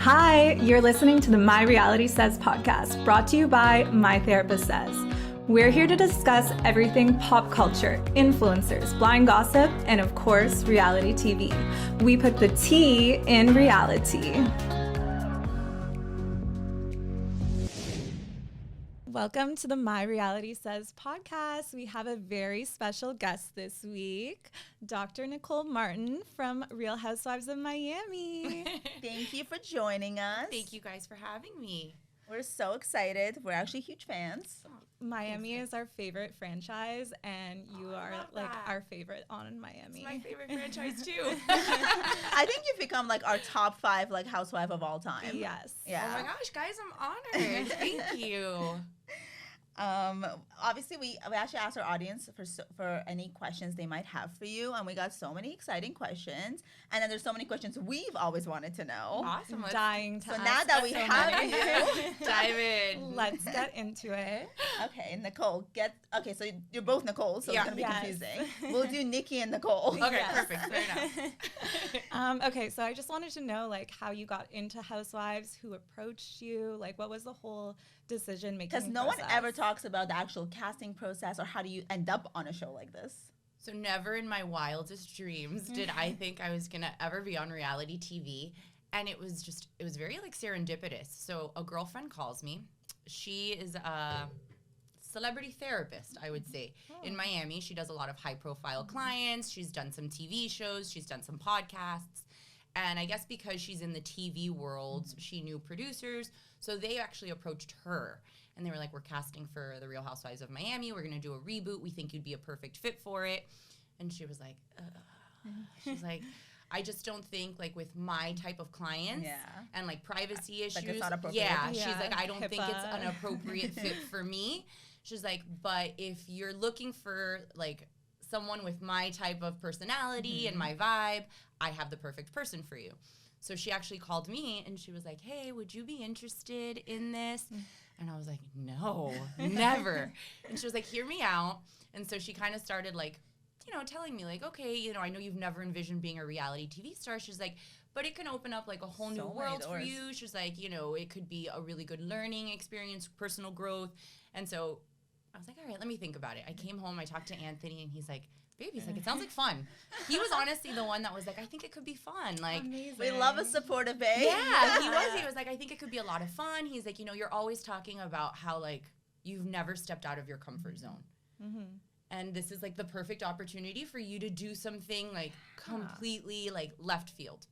Hi, you're listening to the My Reality Says podcast, brought to you by My Therapist Says. We're here to discuss everything pop culture, influencers, blind gossip, and of course, reality TV. We put the T in reality. Welcome to the My Reality Says podcast. We have a very special guest this week, Dr. Nicole Martin from Real Housewives of Miami. Thank you for joining us. Thank you guys for having me. We're so excited. We're actually huge fans. Miami is our favorite franchise, and you are like that. our favorite on Miami. It's my favorite franchise too. I think you've become like our top 5 like housewife of all time. Yes. Yeah. Oh my gosh, guys, I'm honored. Thank you. Obviously, we actually asked our audience for any questions they might have for you, and we got so many exciting questions. And then there's so many questions we've always wanted to know. Awesome. Dying to So ask now that we so have many. you, dive in. Let's get into it. okay, Nicole, okay, so you're both Nicole, so Yeah. it's gonna be Yes. confusing. We'll do Nikki and Nicole. Okay, Yes. perfect. Fair enough. Okay, so I just wanted to know like how you got into Housewives, who approached you, like what was the whole decision making Because no one ever talks about the actual casting process or how do you end up on a show like this. So never in my wildest dreams did I think I was gonna ever be on reality TV. And it was very like serendipitous. So a girlfriend calls me. She is a celebrity therapist, I would say, in Miami. She does a lot of high profile clients. She's done some TV shows. She's done some podcasts. And I guess because she's in the TV world, she knew producers. So they actually approached her. And they were like, we're casting for The Real Housewives of Miami. We're going to do a reboot. We think you'd be a perfect fit for it. And she was like, she's like, I just don't think like with my type of clients and like privacy issues. Like it's not appropriate. Yeah, Yeah, she's like, I don't think it's HIPAA. an appropriate fit for me. She's like, but if you're looking for like someone with my type of personality and my vibe, I have the perfect person for you. So she actually called me and she was like, hey, would you be interested in this? And I was like, no, never. And she was like, hear me out. And so she kind of started like, you know, telling me like, okay, you know, I know you've never envisioned being a reality TV star. She's like, but it can open up like a whole new world for you. She's like, you know, it could be a really good learning experience, personal growth. And so I was like, all right, let me think about it. I came home, I talked to Anthony, and he's like, babe, he's like, it sounds like fun. He was honestly the one that was like, I think it could be fun. Like, Amazing. We love a supportive babe. yeah, he was like, I think it could be a lot of fun. He's like, you know, you're always talking about how like you've never stepped out of your comfort zone. And this is like the perfect opportunity for you to do something like completely like left field.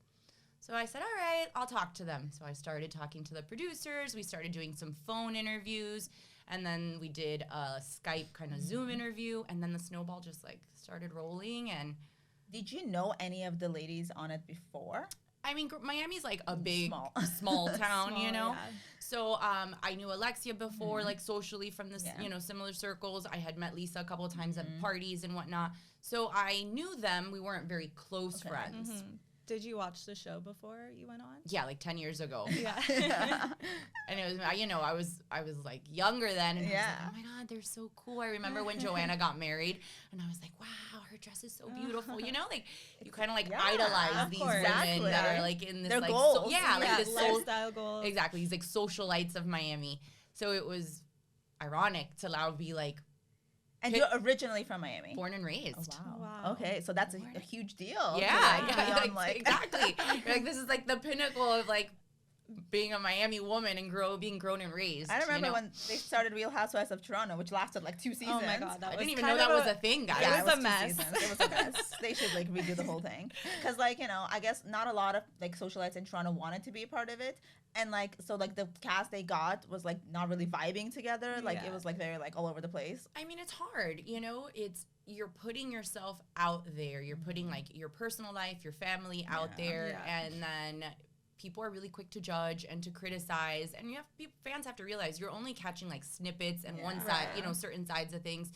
So I said, all right, I'll talk to them. So I started talking to the producers. We started doing some phone interviews. And then we did a Skype kind of Zoom interview. And then the snowball just like started rolling. And Did you know any of the ladies on it before? I mean, Miami's like a big, Small. small town, you Small, know? yeah. So I knew Alexia before, like socially from the, Yeah. you know, similar circles. I had met Lisa a couple of times at parties and whatnot. So I knew them. We weren't very close friends. Did you watch the show before you went on? Yeah, like 10 years ago. Yeah. And it was, you know, I was like younger then, and I was Yeah. like, oh my God, they're so cool. I remember when Joanna got married, and I was like, wow, her dress is so beautiful. You know, like you kind of like Yeah, idolize of these course. women that Exactly. are like in this Their like goals. like this lifestyle goals. exactly. These like socialites of Miami. So it was ironic to now be like And you're originally from Miami. born and raised. Wow. Okay, so that's a huge deal. to, Yeah, like, yeah, be on, like exactly. You're like, this is like the pinnacle of like being a Miami woman and being grown and raised. I remember you know? when they started Real Housewives of Toronto, which lasted like 2 seasons. Oh my God, that I was didn't even kind know that of was a thing, guys. Yeah, It was a 2 mess. seasons. It was a mess. They should like redo the whole thing. Because like, you know, I guess not a lot of like socialites in Toronto wanted to be a part of it. And like, so like the cast they got was like not really vibing together. Like Yeah. it was like very like all over the place. I mean, it's hard, you know, you're putting yourself out there. You're putting like your personal life, your family out there. Yeah. And then people are really quick to judge and to criticize. And fans have to realize you're only catching like snippets and one side, you know, certain sides of things.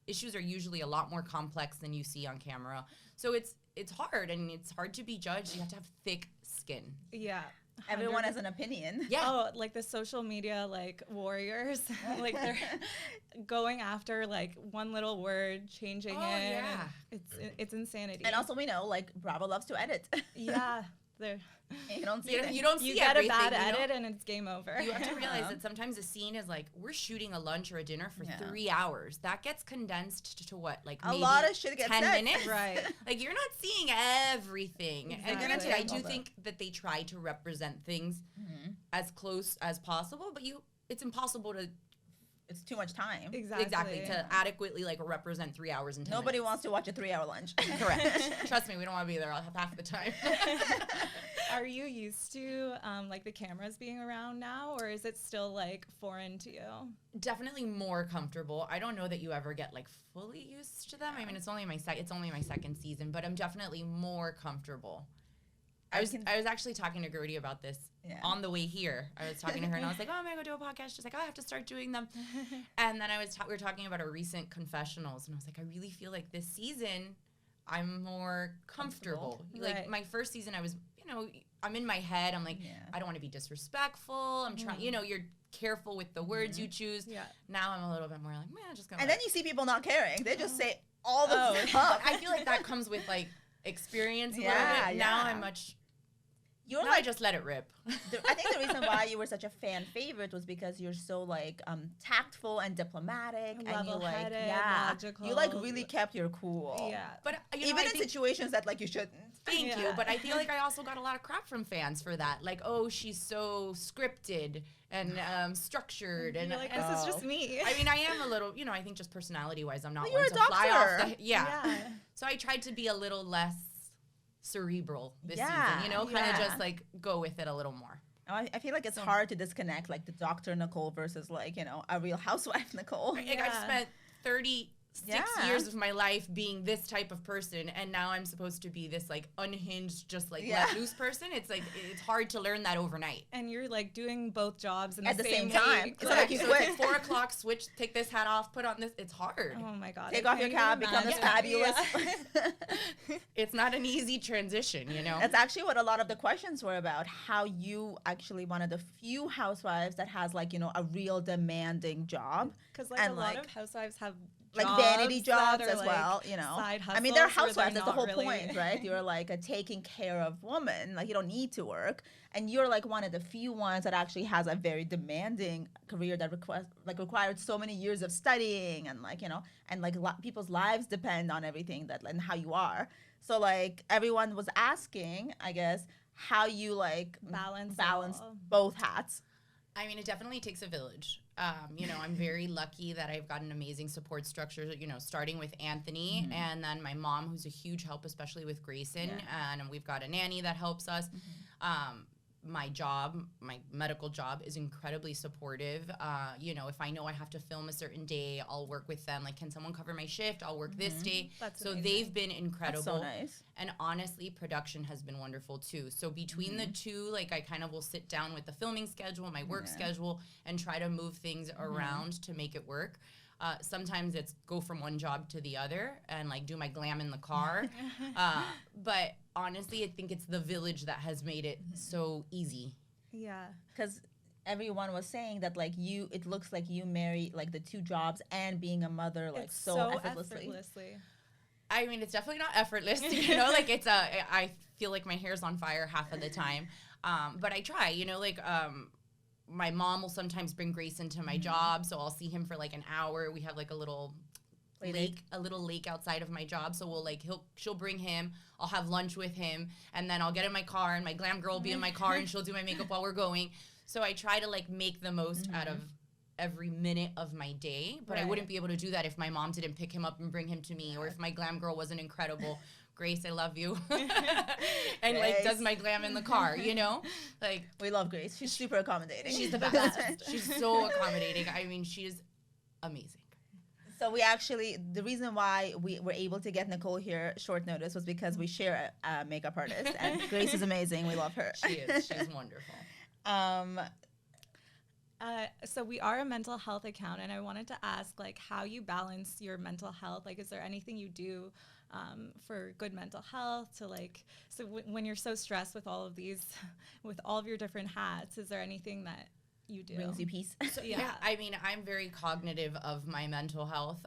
Issues are usually a lot more complex than you see on camera. So it's hard, and it's hard to be judged. You have to have thick skin. Yeah. Everyone has an opinion. Yeah. Oh, like the social media like warriors, like they're going after like one little word, changing it. Yeah. It's insanity. And also we know like Bravo loves to edit. yeah, You don't see it. You don't see You get a everything, bad you know? edit and it's game over. You have to realize that sometimes a scene is like, we're shooting a lunch or a dinner for Yeah. 3 hours. That gets condensed to what, like A maybe lot of shit gets 10 said. minutes? Right. Like, you're not seeing everything. And Exactly. granted, I do Hold up. think that they try to represent things Mhm. as close as possible, but it's impossible to It's too much time. Exactly. to adequately like represent 3 hours and 10 Nobody minutes. wants to watch a 3-hour lunch. Correct. Trust me, we don't want to be there half the time. Are you used to like the cameras being around now, or is it still like foreign to you? Definitely more comfortable. I don't know that you ever get like fully used to them. I mean, it's only my second season, but I'm definitely more comfortable. I was actually talking to Gertie about this Yeah. on the way here. I was talking to her and I was like, "Oh, I'm gonna go do a podcast." She's like, "Oh, I have to start doing them." And then we were talking about our recent confessionals, and I was like, "I really feel like this season, I'm more comfortable. Like Right. my first season, I was, I'm in my head. I'm like, Yeah. I don't want to be disrespectful. I'm trying, you're careful with the words you choose. Yeah. Now I'm a little bit more like, man, just gonna. And then you see people not caring. They just say all the Oh. stuff. I feel like that comes with like experience a Yeah, little bit. Now yeah. I'm much. You're Now I just let it rip. I think the reason why you were such a fan favorite was because you're so like tactful and diplomatic, and you like Level-headed, logical. You like logical. really kept your cool. Yeah. But Even in situations that like you shouldn't. Thank you. Yeah. But I feel like I also got a lot of crap from fans for that. Like, oh, she's so scripted and structured. And You're like, and- this is just me. I mean, I am a little, I think just personality wise, I'm not But one you're to a fly off doctor. the, yeah. So I tried to be a little less cerebral this Yeah, season, kind yeah. of just like go with it a little more. I feel like it's hard to disconnect like the Dr. Nicole versus like, a real housewife Nicole. Like I've Yeah. spent 36 Yeah. years of my life being this type of person, and now I'm supposed to be this like unhinged, just like Yeah. let loose person. It's like it's hard to learn that overnight. And you're like doing both jobs in At the same week. time. It's not like you so switch. it's like 4 o'clock, switch, take this hat off, put on this. It's hard. Oh my god. Take I off your can't cap, even become this imagine. fabulous. Yeah. It's not an easy transition, That's actually what a lot of the questions were about. How you actually one of the few housewives that has like, a real demanding job. Because like And, a lot like- of housewives have Like jobs vanity that jobs are, as like, well, Side I mean, they're hustles where housewives. That's the not whole really- point, right? You're like a taking care of woman. Like you don't need to work, and you're like one of the few ones that actually has a very demanding career that required so many years of studying, and people's lives depend on everything and how you are. So like everyone was asking, I guess, how you like Balance it all. both hats. I mean, it definitely takes a village. I'm very lucky that I've got an amazing support structure, starting with Anthony and then my mom, who's a huge help, especially with Grayson. And we've got a nanny that helps us. My job, my medical job is incredibly supportive. If I know I have to film a certain day, I'll work with them. Like, can someone cover my shift? I'll work this day. That's so amazing. they've been incredible. That's so nice. And honestly, production has been wonderful too. So between the two, like I kind of will sit down with the filming schedule, my work schedule, and try to move things around to make it work. Sometimes it's go from one job to the other and like do my glam in the car. But honestly, I think it's the village that has made it so easy. Yeah. Because everyone was saying that like it looks like you marry like the two jobs and being a mother like It's so effortlessly. I mean, it's definitely not effortless, like I feel like my hair's on fire half of the time. But I try, my mom will sometimes bring Grace into my job. So I'll see him for like an hour. We have like a little lake outside of my job. So we'll like, she'll bring him, I'll have lunch with him, and then I'll get in my car and my glam girl will be in my car and she'll do my makeup while we're going. So I try to like make the most out of every minute of my day, but I wouldn't be able to do that if my mom didn't pick him up and bring him to me, or if my glam girl wasn't incredible. Grace, I love you. And like does my glam in the car, like We love Grace. She's super accommodating. she's the best. She's so accommodating. I mean, she is amazing. So the reason why we were able to get Nicole here short notice was because we share a makeup artist, and Grace is amazing. We love her. She is. She's wonderful. So we are a mental health account, and I wanted to ask like how you balance your mental health. Like, is there anything you do for good mental health to like, so when you're so stressed with all of these, with all of your different hats, is there anything that you do? Brings you peace. So, yeah, I mean, I'm very cognitive of my mental health,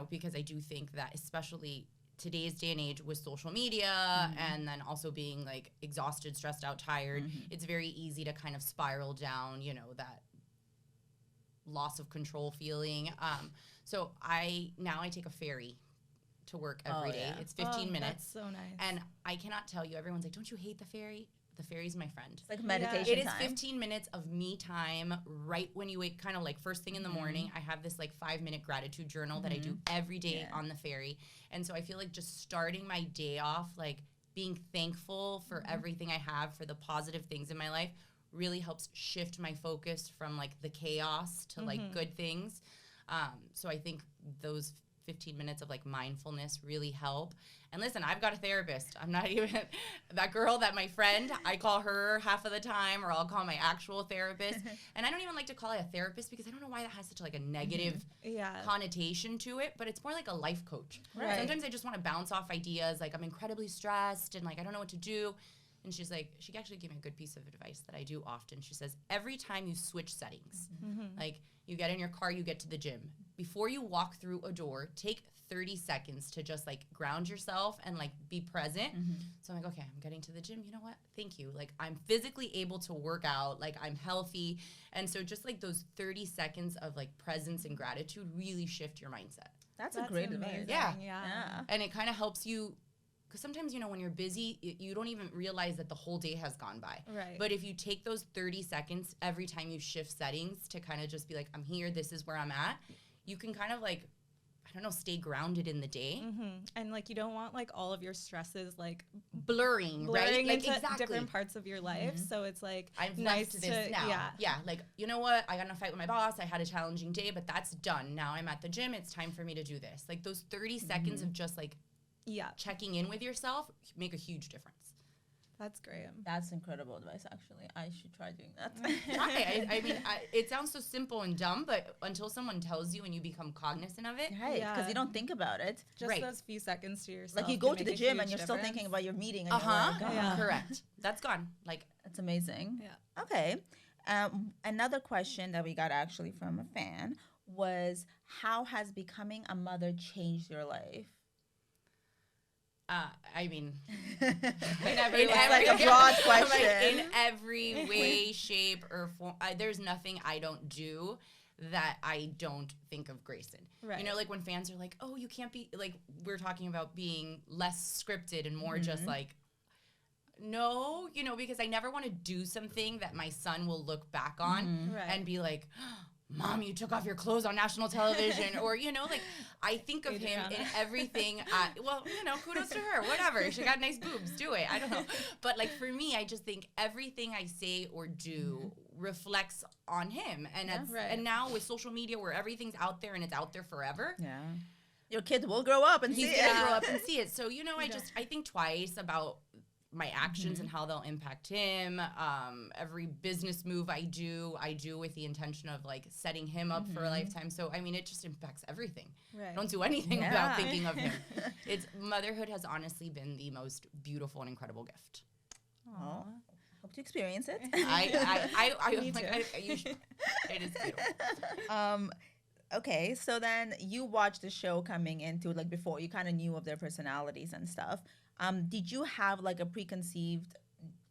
because I do think that especially today's day and age with social media and then also being like exhausted, stressed out, tired, it's very easy to kind of spiral down, you know, that loss of control feeling. So I take a ferry to work every day. Yeah. It's 15 minutes. That's so nice. And I cannot tell you, everyone's like, don't you hate the ferry? The ferry's my friend. It's like meditation It is time. 15 minutes of me time right when you wake, kind of like first thing in the morning. I have this like 5-minute gratitude journal that I do every day on the ferry. And so I feel like just starting my day off, like being thankful for everything I have, for the positive things in my life, really helps shift my focus from like the chaos to like good things. So I think those 15 minutes of like mindfulness really help. And listen, I've got a therapist. I'm not even that girl that my friend, I call her half of the time, or I'll call my actual therapist. And I don't even like to call it a therapist because I don't know why that has such like a negative connotation to it, but it's more like a life coach. Right. Sometimes I just want to bounce off ideas, like I'm incredibly stressed and like I don't know what to do. And she's like, she actually gave me a good piece of advice that I do often. She says, every time you switch settings, like you get in your car, you get to the gym, before you walk through a door, take 30 seconds to just like ground yourself and like be present. So I'm like, okay, I'm getting to the gym. You know what? Thank you. Like I'm physically able to work out, like I'm healthy. And so just like those 30 seconds of like presence and gratitude really shift your mindset. That's a great advice. amazing. Yeah. Yeah. And it kind of helps you, because sometimes, you know, when you're busy, you don't even realize that the whole day has gone by. Right. But if you take those 30 seconds every time you shift settings to kind of just be like, I'm here, this is where I'm at, you can kind of like, I don't know, stay grounded in the day. And like you don't want like all of your stresses like Blurring, right? blurring Like into different parts of your life. So it's like I've nice left this to now. Yeah, like, you know what? I got in a fight with my boss. I had a challenging day, but that's done. Now I'm at the gym. It's time for me to do this. Like those 30 seconds of just like checking in with yourself make a huge difference. That's great. That's incredible advice, actually. I should try doing that. Try. I mean, it sounds so simple and dumb, but until someone tells you and you become cognizant of it. Right, because Yeah. you don't think about it. Just those few seconds to yourself. Like you go to the gym and you're still thinking about your meeting. And you're like, oh, Yeah. Correct. That's gone. Like, that's amazing. Yeah. Okay. Another question that we got actually from a fan was, how has becoming a mother changed your life? I mean, It's like a broad question. Like in every way, shape, or form, there's nothing I don't do that I don't think of Grayson. Right. You know, like when fans are like, oh, you can't be, like, we're talking about being less scripted and more just like, no, you know, because I never want to do something that my son will look back on Right. and be like, Mom, you took off your clothes on national television. Or, you know, like, I think of him in everything. Well, you know, kudos to her. Whatever. She got nice boobs. Do it. I don't know. But, like, for me, I just think everything I say or do reflects on him. And and now with social media where everything's out there and it's out there forever. Yeah. Your kid will grow up and see He's it. going to grow up and see it. So, you know, I think twice about my actions and how they'll impact him. Every business move I do with the intention of like setting him up for a lifetime. So, I mean, it just impacts everything. Right. I don't do anything without thinking of him. Motherhood has honestly been the most beautiful and incredible gift. Oh, hope to experience it. Me too. It is beautiful. Okay, so then you watched the show coming into like before you kind of knew of their personalities and stuff. Did you have like a preconceived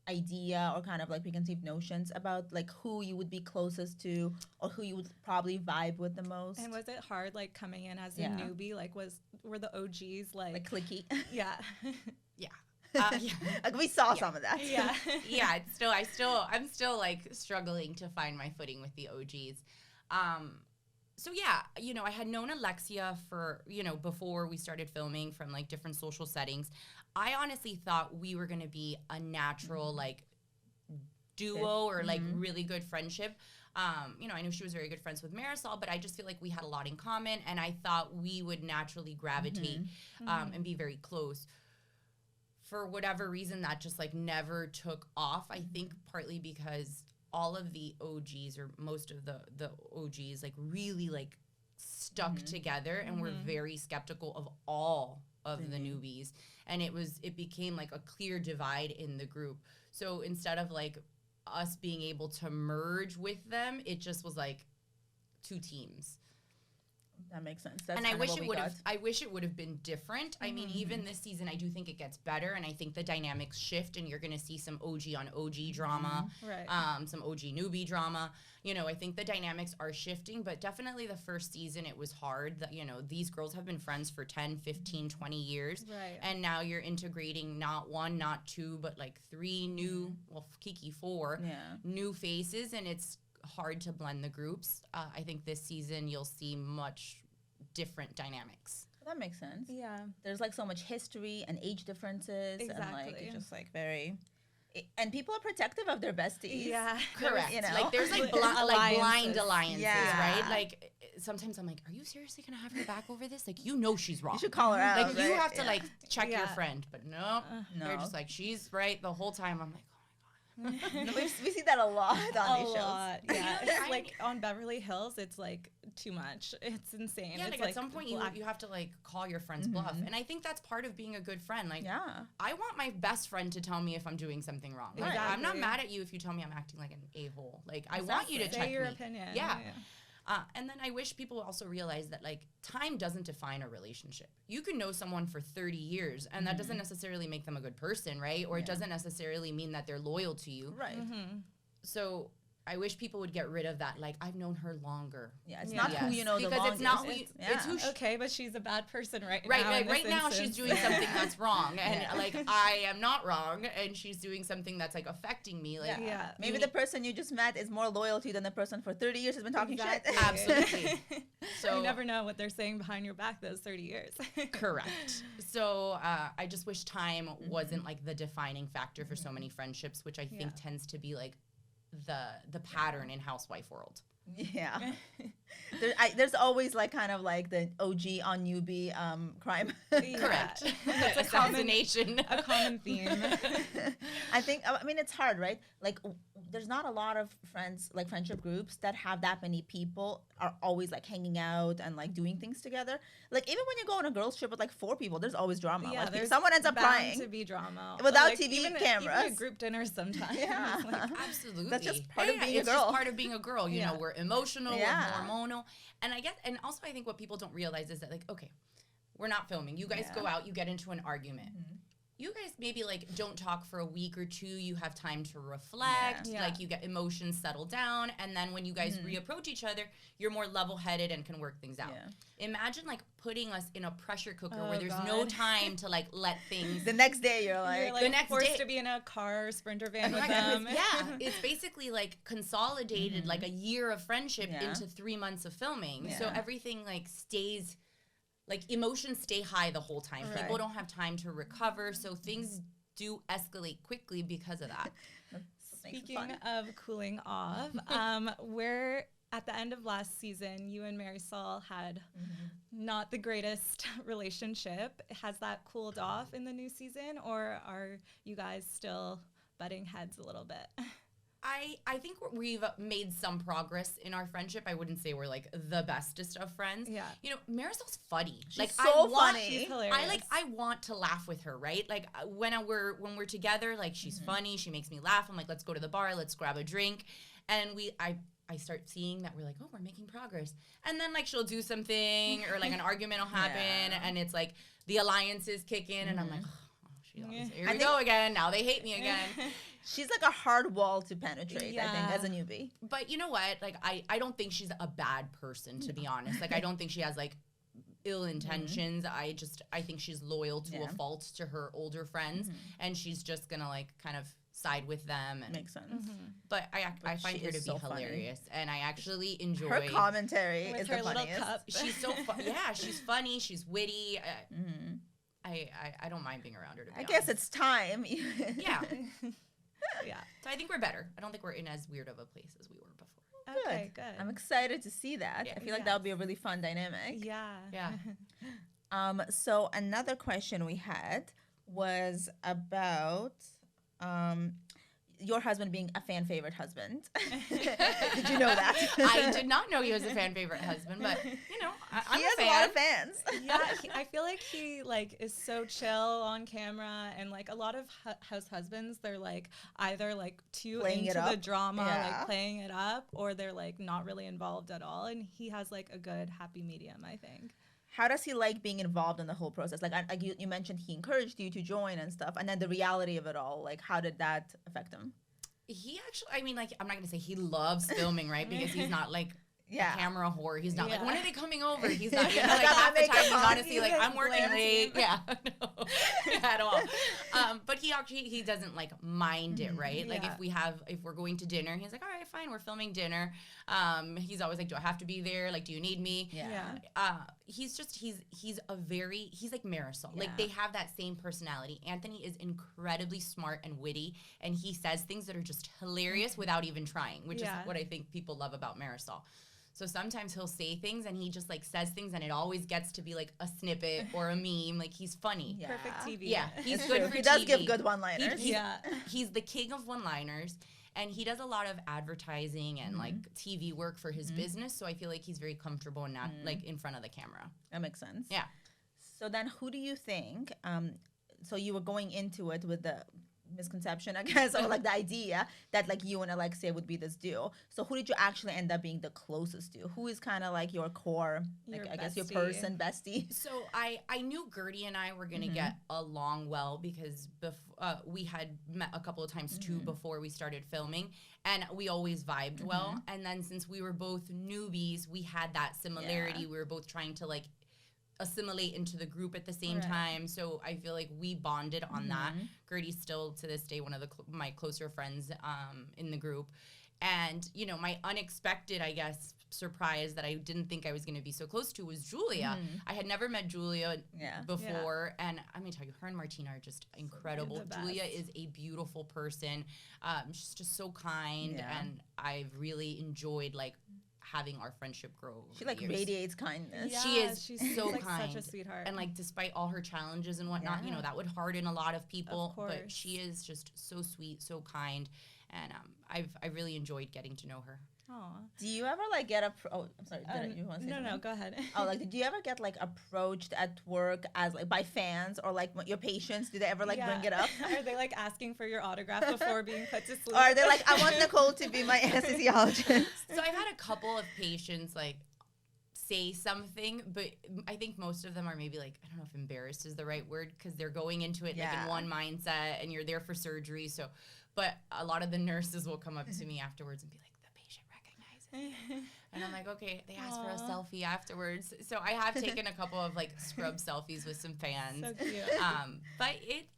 idea or kind of like preconceived notions about like who you would be closest to or who you would probably vibe with the most? And was it hard like coming in as a newbie? Like were the OGs like cliquey? Yeah. Yeah. Like we saw some of that. Yeah. Yeah, I'm still like struggling to find my footing with the OGs. So yeah, you know, I had known Alexia for, you know, before we started filming from like different social settings. I honestly thought we were going to be a natural like duo or like really good friendship. You know, I knew she was very good friends with Marisol, but I just feel like we had a lot in common and I thought we would naturally gravitate and be very close. For whatever reason, that just like never took off. I think partly because all of the OGs or most of the OGs like really like stuck together and were very skeptical of all of the newbies. And it became like a clear divide in the group. So instead of like us being able to merge with them, it just was like two teams. That makes sense. That's and I kind of wish what it we would got. have. I wish it would have been different. I mean, even this season, I do think it gets better, and I think the dynamics shift, and you're going to see some OG on OG drama, Right. some OG newbie drama. You know, I think the dynamics are shifting, but definitely the first season it was hard. That you know, these girls have been friends for 10, 15, 20 years, Right. and now you're integrating not one, not two, but like 3 new, well, Kiki 4 new faces, and it's hard to blend the groups. I think this season you'll see much different dynamics. That makes sense. Yeah. There's like so much history and age differences, and like Exactly. it's just like very. And people are protective of their besties. Yeah. Correct. You know? Like there's like, Alliances. like blind alliances, Yeah. right? Like sometimes I'm like, are you seriously gonna have her back over this? Like you know she's wrong. You should call her out. Like you right? have to Yeah. like check your Yeah. friend, but no, they're No. just like she's right the whole time. I'm like, No, we see that a lot on A these lot. shows. Yeah. Yeah. It's like on Beverly Hills, it's like too much. It's insane. yeah, It's like at some point you have to like call your friend's bluff, and I think that's part of being a good friend. Like Yeah. I want my best friend to tell me if I'm doing something wrong. Like, I'm not Exactly. mad at you if you tell me I'm acting like an a-hole. Like I want you to Say check your me. opinion. Yeah. And then I wish people also realize that like time doesn't define a relationship. You can know someone for 30 years and that doesn't necessarily make them a good person, right? Or it doesn't necessarily mean that they're loyal to you. Right. So I wish people would get rid of that. Like I've known her longer. Yeah. It's Yeah. not who you know the because longest. it's not who you, Yeah. it's who she, Okay, but she's a bad person right right, now. like in this right now she's instance. doing something that's wrong, and Yeah. like I am not wrong, and she's doing something that's like affecting me. Like Yeah. Maybe the person you just met is more loyal to you than the person for 30 years has been talking Exactly. shit. Absolutely. So You never know what they're saying behind your back those 30 years. correct. So I just wish time wasn't like the defining factor for so many friendships, which I think tends to be like the pattern in housewife world. Yeah. There's always like kind of like the OG on newbie crime. Correct. That's a common, Assassination. a common theme. I mean, it's hard, right? Like, there's not a lot of friendship groups that have that many people are always like hanging out and like doing things together. Like, even when you go on a girls trip with like 4 people, there's always drama. Yeah, like, there's someone ends up bound crying. to be drama Without Like, TV even cameras. Even at group dinners sometimes. Yeah. It's like, Absolutely. That's just part of being a it's girl. just part of being a girl. You know, we're emotional, Yeah. we're hormonal. And and also I think what people don't realize is that like, okay, we're not filming. You guys go out, you get into an argument. You guys maybe like don't talk for a week or 2. You have time to reflect. Yeah. Like you get emotions settled down. And then when you guys reapproach each other, you're more level-headed and can work things out. Yeah. Imagine like putting us in a pressure cooker Oh, where there's no God. time to like let things. The next day, you're you're like, like the next forced day- to be in a car or Sprinter van with Like, them. yeah, it's basically like consolidated like a year of friendship Yeah. into 3 months of filming. So Yeah. everything like stays, like emotions stay high the whole time. Right. People don't have time to recover, so things do escalate quickly because of that. Speaking of cooling off, we're at the end of last season, you and Marisol had not the greatest relationship. Has that cooled off in the new season, or are you guys still butting heads a little bit? I think we've made some progress in our friendship. I wouldn't say we're like the bestest of friends. Yeah. You know, Marisol's funny. She's like so I want, funny. She's hilarious. I want to laugh with her, right? Like when we're together, like she's funny, she makes me laugh. I'm like, let's go to the bar, let's grab a drink. And I start seeing that we're like, oh, we're making progress. And then like she'll do something or like an argument will happen and it's like the alliances kick in and I'm like, here we go again. Now they hate me again. she's like a hard wall to penetrate, I think, Yeah. as a newbie. But you know what? Like I don't think she's a bad person, to be honest. Like I don't think she has like ill intentions. I think she's loyal to a fault to her older friends and she's just gonna like kind of side with them and Makes sense. but I find she her to is be so funny. hilarious and I actually enjoy Her commentary With is her the little funniest. cup. she's so yeah, she's funny, she's witty. I don't mind being around her, to be I guess honest. it's time. Yeah. Yeah. So I think we're better. I don't think we're in as weird of a place as we were before. Okay, good. I'm excited to see that. Yeah. I feel like that would be a really fun dynamic. Yeah. Yeah. So another question we had was about your husband being a fan favorite husband. Did you know that? I did not know he was a fan favorite husband, but I'm he a has fan. a lot of fans. Yeah, I feel like he like is so chill on camera, and like a lot of house husbands, they're like either like too Playing into it the up. drama, Yeah. like playing it up, or they're like not really involved at all. And he has like a good happy medium, I think. How does he like being involved in the whole process? Like you mentioned, he encouraged you to join and stuff, and then the reality of it all. Like, how did that affect him? He actually, I mean, like, I'm not going to say he loves filming, right? Because he's not like Yeah. a camera whore. He's not like, Yeah. when are they coming over? He's not, Yeah. like Got my half the time makeup he's on. honestly He's like, like I'm working glancing. late. Yeah, no, at all. But he doesn't like mind it, right? Like Yeah. if we're going to dinner, he's like, all right, fine, we're filming dinner. He's always like, do I have to be there? Like, do you need me? Yeah. He's like Marisol. Yeah. Like, they have that same personality. Anthony is incredibly smart and witty, and he says things that are just hilarious without even trying, which Yeah. is what I think people love about Marisol. So sometimes he'll say things and he just like says things and it always gets to be like a snippet or a meme. Like, he's funny. Yeah. Perfect TV. Yeah, he's It's good true. for He does TV. give good one-liners. Yeah. He's the king of one-liners, and he does a lot of advertising and like TV work for his business. So I feel like he's very comfortable and not like in front of the camera. That makes sense. Yeah. So then, who do you think? So you were going into it with the misconception, I guess, or like the idea that like you and Alexia would be this duo. So who did you actually end up being the closest to? Who is kind of like your core, like Your I guess your bestie. person bestie? So I knew Gertie and I were going to get along well because we had met a couple of times too before we started filming, and we always vibed well. And then since we were both newbies, we had that similarity. Yeah. We were both trying to like assimilate into the group at the same Right. time. So I feel like we bonded on that. Gertie's still to this day one of the my closer friends in the group. And, my unexpected, I guess, surprise that I didn't think I was going to be so close to was Julia. I had never met Julia Yeah. before. And I'm going to tell you, her and Martina are just incredible. the best. Julia is a beautiful person. She's just so kind. Yeah. And I've really enjoyed, like, having our friendship grow over She the like years. radiates kindness. Yeah, She is she's so like kind. such a sweetheart. And like, despite all her challenges and whatnot, Yeah. that would harden a lot of people. Of But course. she is just so sweet, so kind, and I really enjoyed getting to know her. Aw. Do you ever like get oh, I'm sorry. You want to say no, something? go ahead. Oh, like, did you ever get like approached at work as like by fans or like your patients? Do they ever like bring it up? Are they like asking for your autograph before being put to sleep? Or are they like, I want Nicole to be my anesthesiologist? So I've had a couple of patients like say something, but I think most of them are maybe like, I don't know if embarrassed is the right word, because they're going into it like Yeah. in one mindset, and you're there for surgery. So, but a lot of the nurses will come up to me afterwards and be like, the patient recognizes. And I'm like, okay, they asked for a Aw. selfie afterwards. So I have taken a couple of like scrub selfies with some fans. So cute. But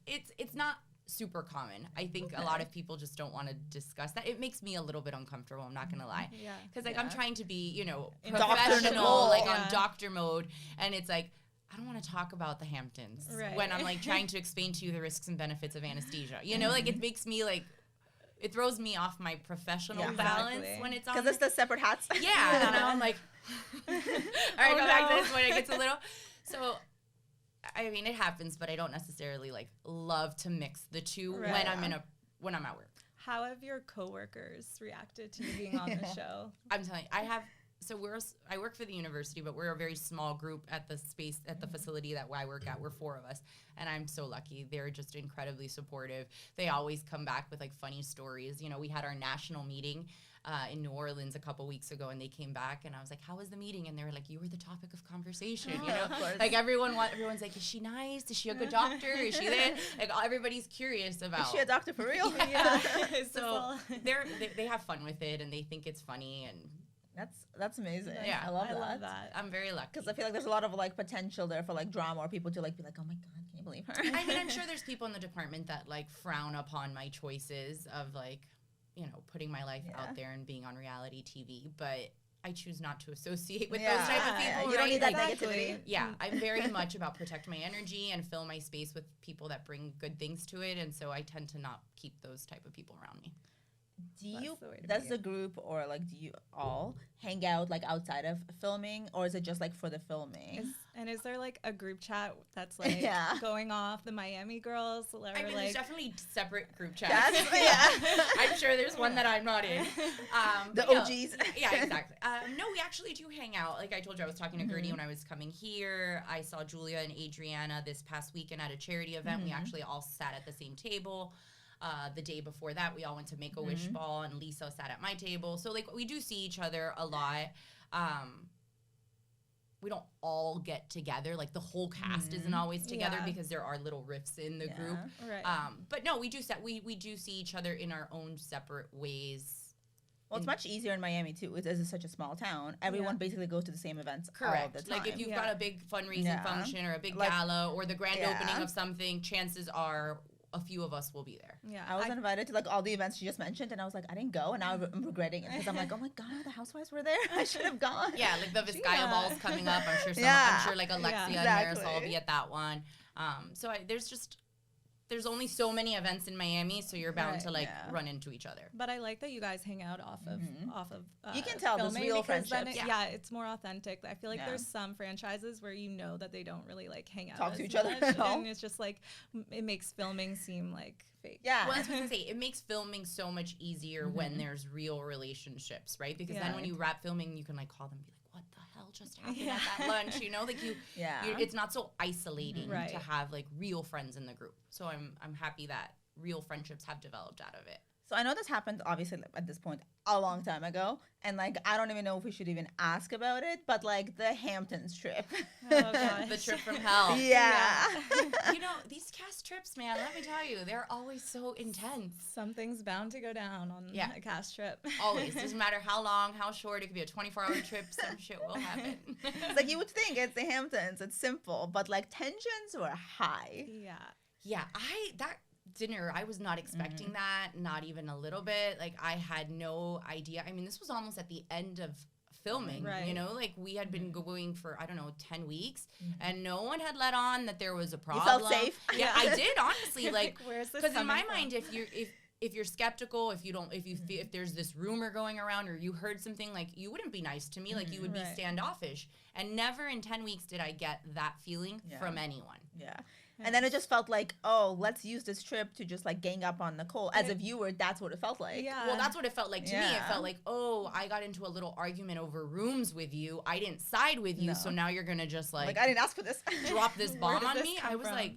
it's not super common. I think a lot of people just don't want to discuss that. It makes me a little bit uncomfortable, I'm not gonna lie. Yeah. Because like I'm trying to be, In Dr. professional, Nicole. like Yeah. on doctor mode, and it's like, I don't want to talk about the Hamptons Right. when I'm like trying to explain to you the risks and benefits of anesthesia. Like it makes me like, it throws me off my professional Yeah. balance Exactly. when it's on. Because it's the separate hats. Yeah, and I'm like, all right, Oh, go back to no. this when it gets a little. So, I mean, it happens, but I don't necessarily like love to mix the two when Right. when I'm at work. How have your coworkers reacted to you being on the show? I'm telling you, I work for the university, but we're a very small group at the facility that I work at. We're 4 of us, and I'm so lucky. They're just incredibly supportive. They always come back with like funny stories. We had our national meeting in New Orleans a couple weeks ago, and they came back, and I was like, "How was the meeting?" And they were like, "You were the topic of conversation." Of course. Like everyone's like, "Is she nice? Is she a good doctor? Is she there?" Like everybody's curious about. Is she a doctor for real? Yeah. Is this So all- they have fun with it, and they think it's funny, and That's amazing. Yeah. I love I that. love that. I'm very lucky. Because I feel like there's a lot of like potential there for like drama or people to like be like, oh my god, can you believe her? I mean, I'm sure there's people in the department that like frown upon my choices of like, putting my life Yeah. out there and being on reality TV, but I choose not to associate with Yeah. those type of Yeah, people. you don't right? need that Like, negativity. Yeah, I'm very much about protect my energy and fill my space with people that bring good things to it, and so I tend to not keep those type of people around me. Does the group or like do you all hang out like outside of filming, or is it just like for the filming? Is there like a group chat that's like going off, the Miami girls? Or I mean, like, there's definitely separate group chats. I'm sure there's one that I'm not in. The OGs. Yeah, exactly. No, we actually do hang out. Like I told you, I was talking to Gertie when I was coming here. I saw Julia and Adriana this past weekend at a charity event. We actually all sat at the same table. The day before that, we all went to Make-A-Wish ball, and Lisa sat at my table. So, like, we do see each other a lot. We don't all get together. Like, the whole cast isn't always together because there are little rifts in the group. Right. But no, we do see each other in our own separate ways. Well, it's much easier in Miami too. It's such a small town. Everyone basically goes to the same events all the time. Like if you've got a big fundraising function or a big gala or the grand opening of something, chances are a few of us will be there. Yeah, I was invited to like all the events you just mentioned, and I was like, I didn't go, and now I'm regretting it because I'm like, oh my god, the housewives were there. I should have gone. Yeah, like the Vizcaya ball's coming up. I'm sure like Alexia and Marisol will be at that one. So there's only so many events in Miami, so you're bound to like run into each other. But I like that you guys hang out off of you can tell those real friendships. It's more authentic. I feel like there's some franchises where you know that they don't really like hang out, talk to each other, and it's just like it makes filming seem like fake. Yeah, well, that's what I was gonna say. It makes filming so much easier when there's real relationships, right? Because then when you wrap filming, you can like call them and be like, what the hell just happened at that lunch? You know, like it's not so isolating to have like real friends in the group. So I'm happy that real friendships have developed out of it. So I know this happened obviously at this point a long time ago, and like I don't even know if we should even ask about it, but like the Hamptons trip. Oh god. The trip from hell. Yeah. You know, these cast trips, man, let me tell you, they're always so intense. Something's bound to go down on a cast trip. Always. Doesn't matter how long, how short, it could be a 24-hour trip, some shit will happen. It's like you would think it's the Hamptons, it's simple, but like tensions were high. Yeah, that dinner, I was not expecting that, not even a little bit. Like, I had no idea. I mean, this was almost at the end of filming, you know? Like, we had been going for, I don't know, 10 weeks, and no one had let on that there was a problem. You felt safe? Yeah, I did, honestly. Like, where's this because in my from? mind, if you're skeptical, if there's this rumor going around or you heard something, like, you wouldn't be nice to me, like, you would be standoffish. And never in 10 weeks did I get that feeling from anyone. Yeah. And then it just felt like, oh, let's use this trip to just like gang up on Nicole. As a viewer, that's what it felt like. Yeah. Well, that's what it felt like to me. It felt like, oh, I got into a little argument over rooms with you. I didn't side with you, so now you're gonna just like I didn't ask for this. Drop this bomb on me. I was from? like,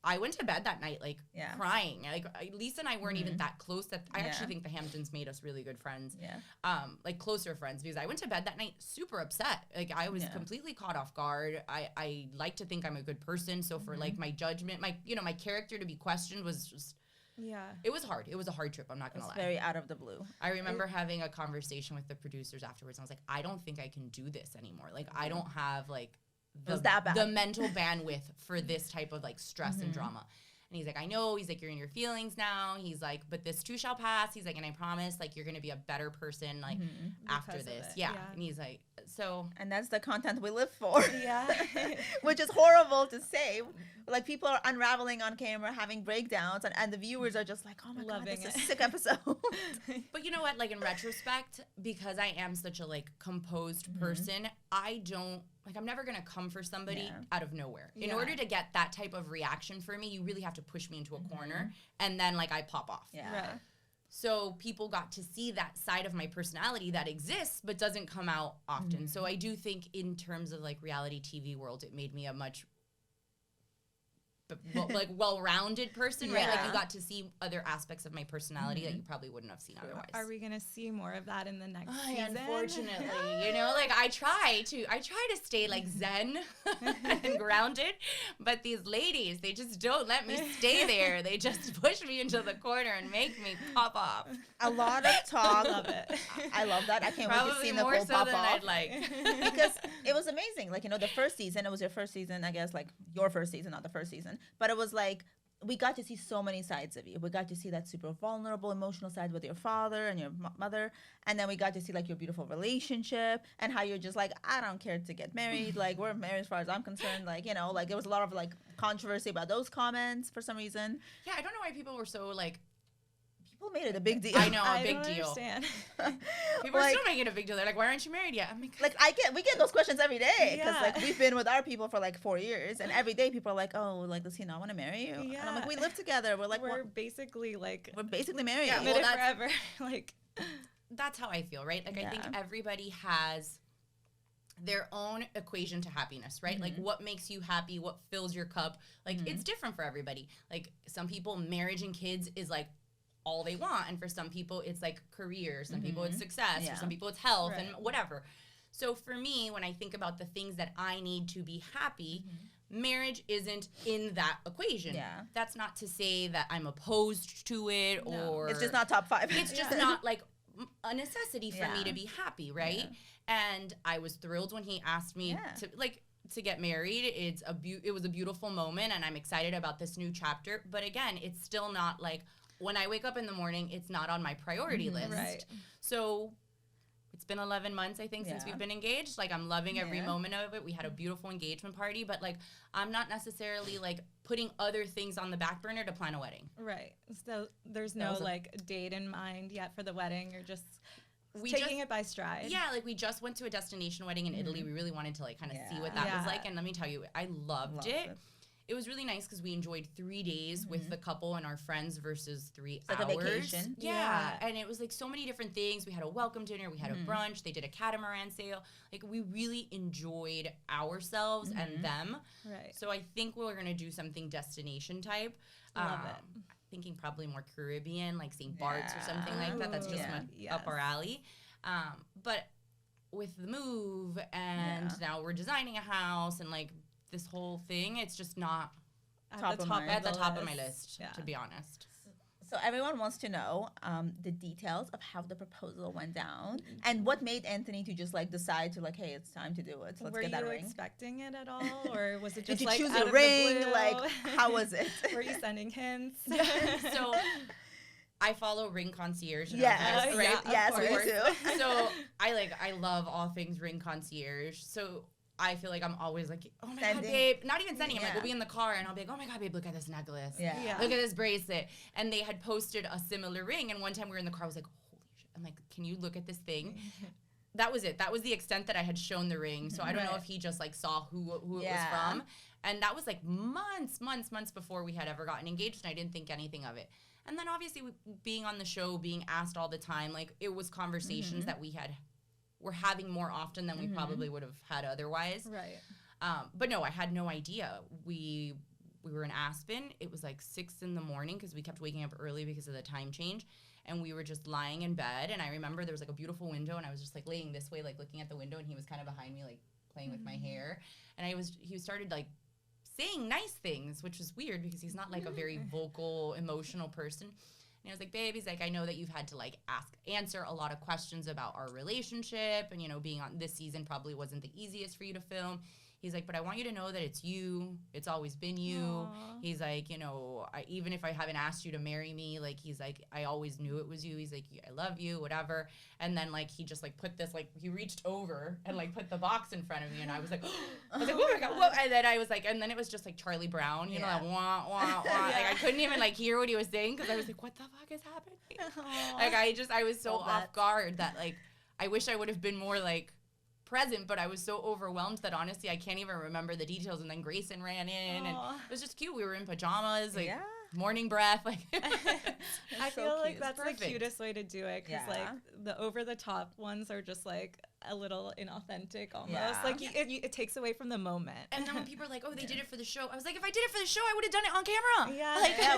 I went to bed that night like crying. Like Lisa and I weren't even that close. That I actually think the Hamptons made us really good friends. Yeah. Like closer friends, because I went to bed that night super upset. Like I was completely caught off guard. I like to think I'm a good person, so for like my judgment, my character to be questioned was just it was hard. It was a hard trip. I'm not gonna lie. Very out of the blue. I remember having a conversation with the producers afterwards. And I was like, I don't think I can do this anymore. Like I don't have like the mental bandwidth for this type of like stress and drama. And he's like, I know. He's like, you're in your feelings now. He's like, but this too shall pass. He's like, and I promise, like, you're gonna be a better person, like, after this. Yeah. And he's like, so. And that's the content we live for. Yeah. Which is horrible to say. Like, people are unraveling on camera, having breakdowns, and the viewers are just like, oh my god, this is a sick episode. But you know what? Like, in retrospect, because I am such a like composed person, I don't. Like, I'm never going to come for somebody out of nowhere. In order to get that type of reaction for me, you really have to push me into a corner, and then, like, I pop off. Yeah. Right. So people got to see that side of my personality that exists but doesn't come out often. So I do think in terms of, like, reality TV world, it made me a much well-rounded person, right? Like, you got to see other aspects of my personality that you probably wouldn't have seen otherwise. Are we gonna see more of that in the next season? Unfortunately, you know, like I try to stay like zen and grounded, but these ladies, they just don't let me stay there. They just push me into the corner and make me pop off. A lot of talk. I love it. I love that. I can't Probably wait to see more Nicole so pop than off. I'd like. Because it was amazing. Like, you know, the first season, it was your first season, I guess, like your first season, not the first season. But it was like, we got to see so many sides of you. We got to see that super vulnerable, emotional side with your father and your mother. And then we got to see, like, your beautiful relationship and how you're just like, I don't care to get married. Like, we're married as far as I'm concerned. Like, you know, like, there was a lot of, like, controversy about those comments for some reason. Yeah, I don't know why people were so, like, People made it a big deal. I know, a I big don't deal. understand. People are Like- still making a big deal. They're like, why aren't you married yet? I'm like, Like we get those questions every day because Yeah. like we've been with our people for like 4 years, and every day people are like, oh, like does he not want to marry you? And I'm like, Yeah. we live together. We're like, we're we're basically like basically married. Yeah, committed well, forever. Like, that's how I feel, right? Like, I think Yeah. everybody has their own equation to happiness, right? Like, what makes you happy? What fills your cup? Like, it's different for everybody. Like, some people, marriage and kids is like all they want. And for some people, it's like career. Some people, it's success. Yeah. For some people, it's health Right. and whatever. So for me, when I think about the things that I need to be happy, marriage isn't in that equation. Yeah. That's not to say that I'm opposed to it No. or It's just not top 5. it's just not like a necessity for me Yeah. to be happy, right? And I was thrilled when he asked me to get married. It was a beautiful moment, and I'm excited about this new chapter. But again, it's still not like when I wake up in the morning, it's not on my priority list. Right. So it's been 11 months, I think, since Yeah. we've been engaged. Like, I'm loving every Yeah. moment of it. We had a beautiful engagement party, but like, I'm not necessarily like putting other things on the back burner to plan a wedding. right. So there's That no was a- like date in mind yet for the wedding. You're just We taking just- it by stride. Yeah, like we just went to a destination wedding in Italy. We really wanted to like kind of see what Yeah. that was Yeah. like. And let me tell you, I loved Loved it. it. It was really nice because we enjoyed 3 days with the couple and our friends versus 3 like hours. a vacation. Yeah. Yeah. And it was like so many different things. We had a welcome dinner, we had a brunch, they did a catamaran sail. Like, we really enjoyed ourselves and them. Right. So I think we're gonna do something destination type. Love it. Thinking probably more Caribbean, like St. Bart's or something like that. That's Ooh, just yeah. Yes. up our alley. But with the move and now we're designing a house and like this whole thing, it's just not At Top the of top mind. at the the top of my list. list, Yeah. to be honest. So everyone wants to know the details of how the proposal went down and what made Anthony to just like decide to like, hey, it's time to do it. So let's Were get that you ring. expecting it at all, or was it Did just you like choose out your of ring? The blue? Like, how was it? Were you sending hints? So I follow Ring Concierge. and Yes, all that, right? yeah, yes, of me course. too. So I love all things Ring Concierge. So I feel like I'm always like, oh my God, Sending. babe. Not even sending. I'm like, Yeah. we'll be in the car and I'll be like, oh my God, babe, look at this necklace. Yeah. Yeah. Look at this bracelet. And they had posted a similar ring. And one time we were in the car, I was like, holy shit. I'm like, can you look at this thing? That was it. That was the extent that I had shown the ring. So I don't know Right. if he just like saw who it was Yeah. from. And that was like months before we had ever gotten engaged. And I didn't think anything of it. And then obviously being on the show, being asked all the time, like it was conversations that we're having more often than we probably would have had otherwise. Right. But no, I had no idea. We were in Aspen. It was like 6 in the morning because we kept waking up early because of the time change. And we were just lying in bed. And I remember there was like a beautiful window and I was just like laying this way, like looking at the window, and he was kind of behind me, like playing with my hair. And he started like saying nice things, which was weird because he's not like a very vocal, emotional person. And I was like, babe, he's like, I know that you've had to like answer a lot of questions about our relationship, and being on this season probably wasn't the easiest for you to film. He's like, but I want you to know that it's you. It's always been you. Aww. He's like, even if I haven't asked you to marry me, like, he's like, I always knew it was you. He's like, I love you, whatever. And then like, he just like put this, like, he reached over and like put the box in front of me. And I was like, oh my God, whoa. And then I was like, and then it was just like Charlie Brown, you know, like, wah, wah, wah. Like, I couldn't even like hear what he was saying because I was like, what the fuck is happening? Like, I was so off guard that like, I wish I would have been more like present, but I was so overwhelmed that honestly I can't even remember the details. And then Grayson ran in and it was just cute. We were in pajamas, like morning breath, like I so feel like cute. that's Perfect. the cutest way to do it, because Yeah. like the over the top ones are just like a little inauthentic almost. Yeah. Like it takes away from the moment. And then when people are like, oh, they did it for the show, I was like, if I did it for the show, I would have done it on camera. Yeah. Like, Yeah,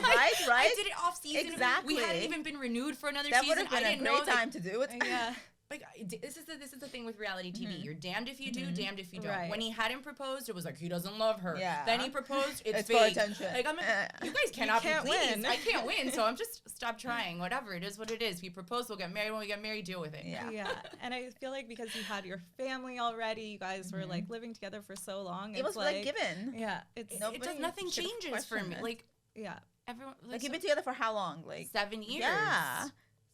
right? I did it off season. Exactly. We hadn't even been renewed for another That would season. have been I a didn't great know time to do it. Yeah. Like, this is the thing with reality TV. You're damned if you do, damned if you don't. Right. When he hadn't proposed, it was like, he doesn't love her. Yeah. Then he proposed, it's for fake. attention. Like, I'm like, you guys cannot can't be pleased. win. I can't win, so I'm just stop trying. Whatever, it is what it is. We propose, we'll get married. When we get married, deal with it. Yeah. Yeah. And I feel like because you had your family already, you guys were like living together for so long. It was like given. Yeah. It's It Nobody does, nothing should've changes for questioned me. it. Like, yeah. everyone, Like so you've been together for how long? Like 7 years. Yeah.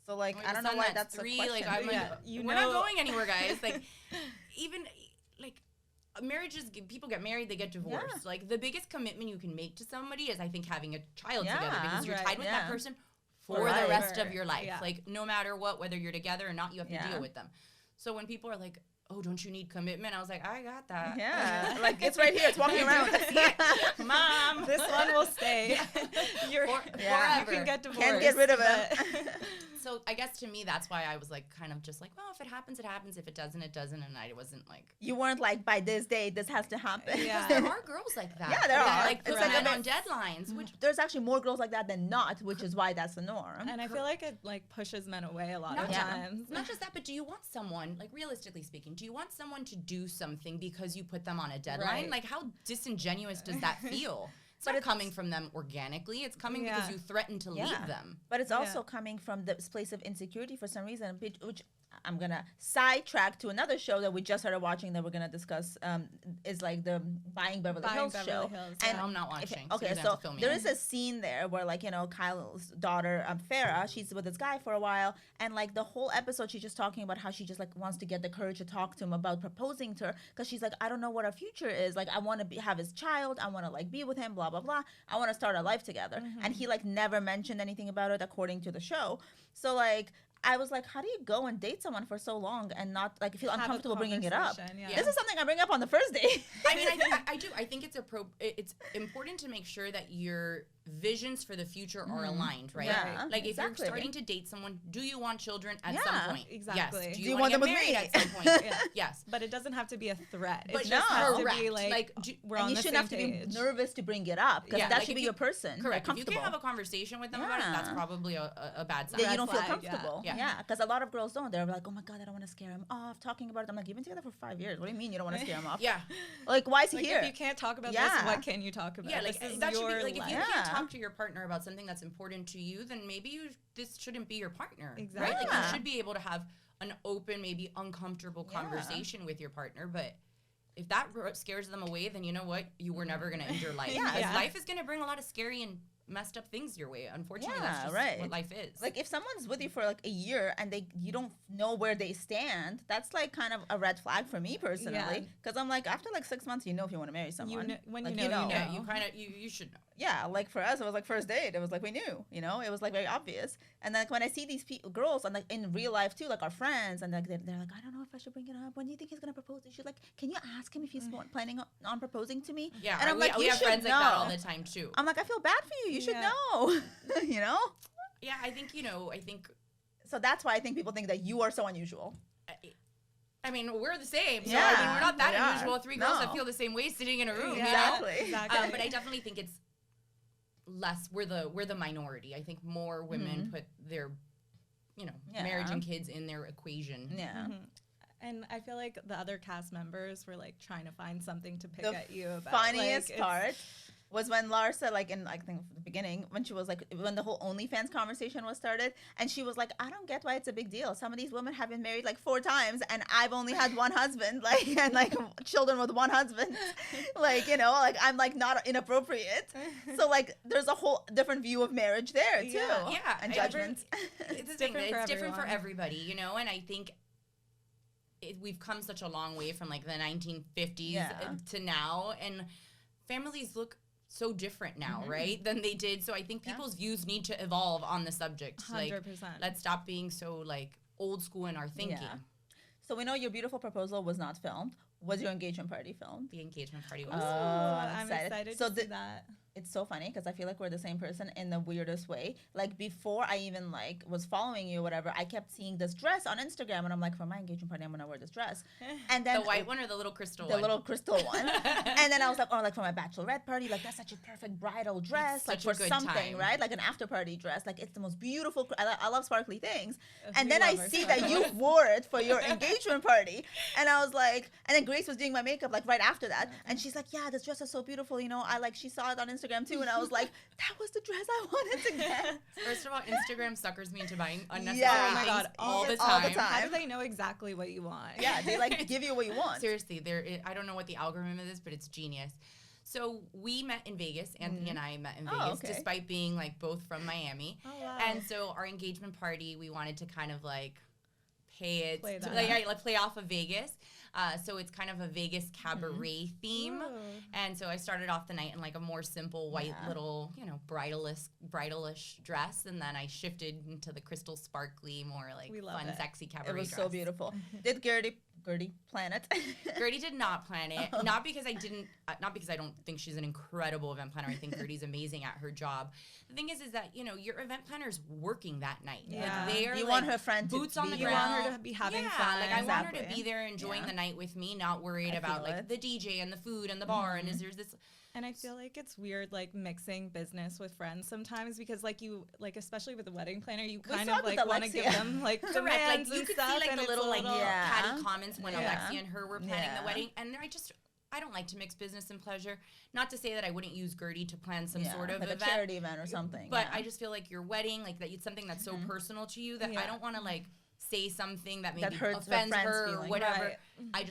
So like Like, I don't so know why that's that's 3. a question. Like, I'm like, Yeah, we're not going anywhere, guys. Like, even like marriages, people get married, they get divorced. Yeah. Like, the biggest commitment you can make to somebody is, I think, having a child Yeah. together, because you're Right. tied with Yeah. that person for the Forever. rest of your life. Yeah. Like, no matter what, whether you're together or not, you have to Yeah. deal with them. So when people are like, oh, don't you need commitment? I was like, I got that. Yeah, like it's right here. It's walking around. Mom. This one will stay. You're Yeah. You can get divorced. Can't get rid of but- him. So I guess to me, that's why I was like, kind of just like, well, if it happens, it happens. If it doesn't, it doesn't. And I wasn't like. You weren't like, by this date, this has to happen. Yeah. There are girls like that. Yeah, there that, are. Like, It's put like men a on bit- deadlines, which There's actually more girls like that than not, which is why that's the norm. And I feel like it like pushes men away a lot Not of just- times. not just that, but do you want someone, like realistically speaking, do you want someone to do something because you put them on a deadline? Right. Like, how disingenuous does that feel? It's not coming from them organically. It's coming because Yeah. you threaten to leave them. But it's Yeah. also coming from this place of insecurity for some reason, which I'm gonna sidetrack to another show that we just started watching that we're gonna discuss. Is like the Buying Beverly Buying Hills Beverly show. Hills, And I'm not if- watching. so okay, you're gonna so have to fill me there in. is a scene there where like Kyle's daughter Farrah, she's with this guy for a while, and like the whole episode she's just talking about how she just like wants to get the courage to talk to him about proposing to her because she's like, I don't know what our future is. Like I want to have his child. I want to like be with him. Blah blah blah. I want to start a life together. And he like never mentioned anything about it according to the show. So like. I was like, how do you go and date someone for so long and not like feel Have a uncomfortable bringing it up? conversation, Yeah. This is something I bring up on the first date. I mean, I do. I think it's important to make sure that your visions for the future are aligned, right? Yeah, Like if exactly. you're starting to date someone, do you want children at Yeah, some point? exactly. Yes. Do Do you you, want want to them get with married me? at some point? Yeah. Yes. But it doesn't have to be a threat. But It just has to be correct. like, we're And on you the shouldn't same have to page. be nervous to bring it up because Yeah, that like should if be you- your person. Correct. If you Comfortable. can't have a conversation with them about it, that's Yeah. probably a bad sign. That you Red don't feel flag, yeah. comfortable. Yeah. Yeah, because a lot of girls don't. They're like, oh my God, I don't want to scare him off. Talking about it. I'm like, you've been together for 5 years. What do you mean you don't want to scare him off? Yeah. Like, why is he Like, here? if you can't talk about Yeah. this, what can you talk about? Yeah, like This is that should your be like if life. you Yeah. can't talk to your partner about something that's important to you, then maybe this shouldn't be your partner. Right? Like Exactly. you should be able to have an open, maybe uncomfortable Yeah. conversation with your partner, but if that scares them away, then you know what? You were never going to end your life. Yeah. Because Yeah. life is going to bring a lot of scary and messed up things your way. Unfortunately, Yeah, that's just right. what life is. Like, if someone's with you for like a year and you don't know where they stand, that's like kind of a red flag for me personally. Because I'm like, after like 6 months, you know if you want to marry someone. when Like, you know, you know. yeah, you kind of you should know. Yeah, like for us, it was like first date. It was like we knew, it was like very obvious. And then like, when I see these girls and like in real life too, like our friends, and like they're like, I don't know if I should bring it up. When do you think he's gonna propose? She's like, can you ask him if he's planning on proposing to me? Yeah, and I'm like, we you have should friends know. like that all the time too. I'm like, I feel bad for you. You should Yeah. know, Yeah, I think I think. So that's why I think people think that you are so unusual. I mean, we're the same. So I Yeah, mean, we're not that we are. unusual. Three girls that No. feel the same way sitting in a room. Yeah, You know? Exactly. exactly. But I definitely think it's less. We're the minority. I think more women put their, marriage Yeah. and kids in their equation. Yeah. Mhm. And I feel like the other cast members were like trying to find something to pick The at you about. funniest Like, part was when Larsa, like in I think the beginning, when she was like when the whole OnlyFans conversation was started, and she was like, I don't get why it's a big deal. Some of these women have been married like 4 times, and I've only had one husband, like and like children with one husband, like like I'm like not inappropriate. So like there's a whole different view of marriage there too, Yeah, and I judgments. It's the thing. different for It's different for everyone. everybody, and I think we've come such a long way from like the 1950s Yeah. to now, and families look so different now, right, than they did. So I think people's views need to evolve on the subject. 100%. Like, let's stop being so like old school in our thinking. Yeah. So we know your beautiful proposal was not filmed. Was your engagement party filmed? The engagement party was. Oh, I'm excited So to see that. It's so funny because I feel like we're the same person in the weirdest way. Like before I even like was following you or whatever, I kept seeing this dress on Instagram and I'm like, for my engagement party, I'm gonna wear this dress. And then the white one or the little crystal the one? little crystal one. And then I was like, oh, like for my bachelorette party, like that's such a perfect bridal dress, like such a for good something, time. right? Like an after party dress. Like it's the most beautiful. I love sparkly things. Yes, And we then I love our see that you sparkles. wore it for your engagement party, and I was like, and then Grace was doing my makeup like right after that, and she's like, yeah, this dress is so beautiful, she saw it on Instagram too, and I was like, that was the dress I wanted to get. First of all, Instagram suckers me into buying unnecessary Yeah. Oh my things God, all the all time. the time. How do they know exactly what you want? Yeah, they like give you what you want. Seriously, I don't know what the algorithm is, but it's genius. So we met in Vegas. Anthony and I met in Oh, Vegas, okay. despite being like both from Miami. Oh, wow. And so our engagement party, we wanted to kind of like pay it, Play that like, play off of Vegas. So it's kind of a Vegas cabaret theme. Ooh. And so I started off the night in like a more simple white little, you know, bridalish dress. And then I shifted into the crystal sparkly, more like fun, sexy cabaret It was dress. so beautiful. Did Gertie plan it? Gertie did not plan it. Not because I don't think she's an incredible event planner. I think Gertie's amazing at her job. The thing is that, you know, your event planner's working that night. Yeah. Like, they are You like want her friend to boots on the be ground. You want her to be having yeah, fun. like I want her to Exactly. be there enjoying the night with me, not worried I about feel like it. the DJ and the food and the bar and there's this. And I feel like it's weird, like mixing business with friends sometimes, because like you, like especially with the wedding planner, you kind saw of it like with want to give Alexia. them like Correct. Like demands you and could stuff, see like and the it's little a like Yeah. catty comments when Yeah. Alexia and her were planning Yeah. the wedding, and I don't like to mix business and pleasure. Not to say that I wouldn't use Gertie to plan some sort of like event, a charity event or something. but yeah. I just feel like your wedding, like that, it's something that's so personal to you that I Yeah. don't want to like say something that That maybe hurts her offends friend's her or feelings. whatever. Right.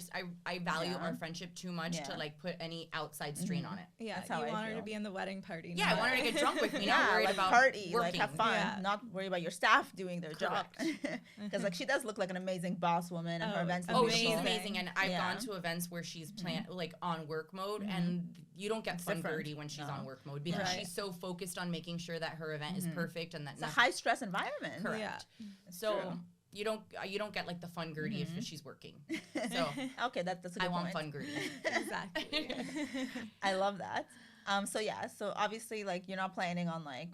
I value Yeah. our friendship too much to Yeah. like put any outside strain on it. Yeah, That's how you I want her to feel. be in the wedding party. Yeah, I not- want her to get drunk with me, yeah, not worried like about party, working. like have fun, Yeah. not worry about your staff doing their job. Correct. Because like she does look like an amazing boss woman, and her Oh, events. are Oh, beautiful. she's amazing, and I've Yeah. gone to events where she's like on work mode, and you don't get fun different. Gertie when she's No. on work mode because Right. she's so focused on making sure that her event is perfect and that It's a high stress environment. Correct. Yeah. So true. you don't get like the fun Gertie if she's working. So Okay, that's a good I want point. fun Gertie. Exactly. I love that. So yeah, so obviously like you're not planning on like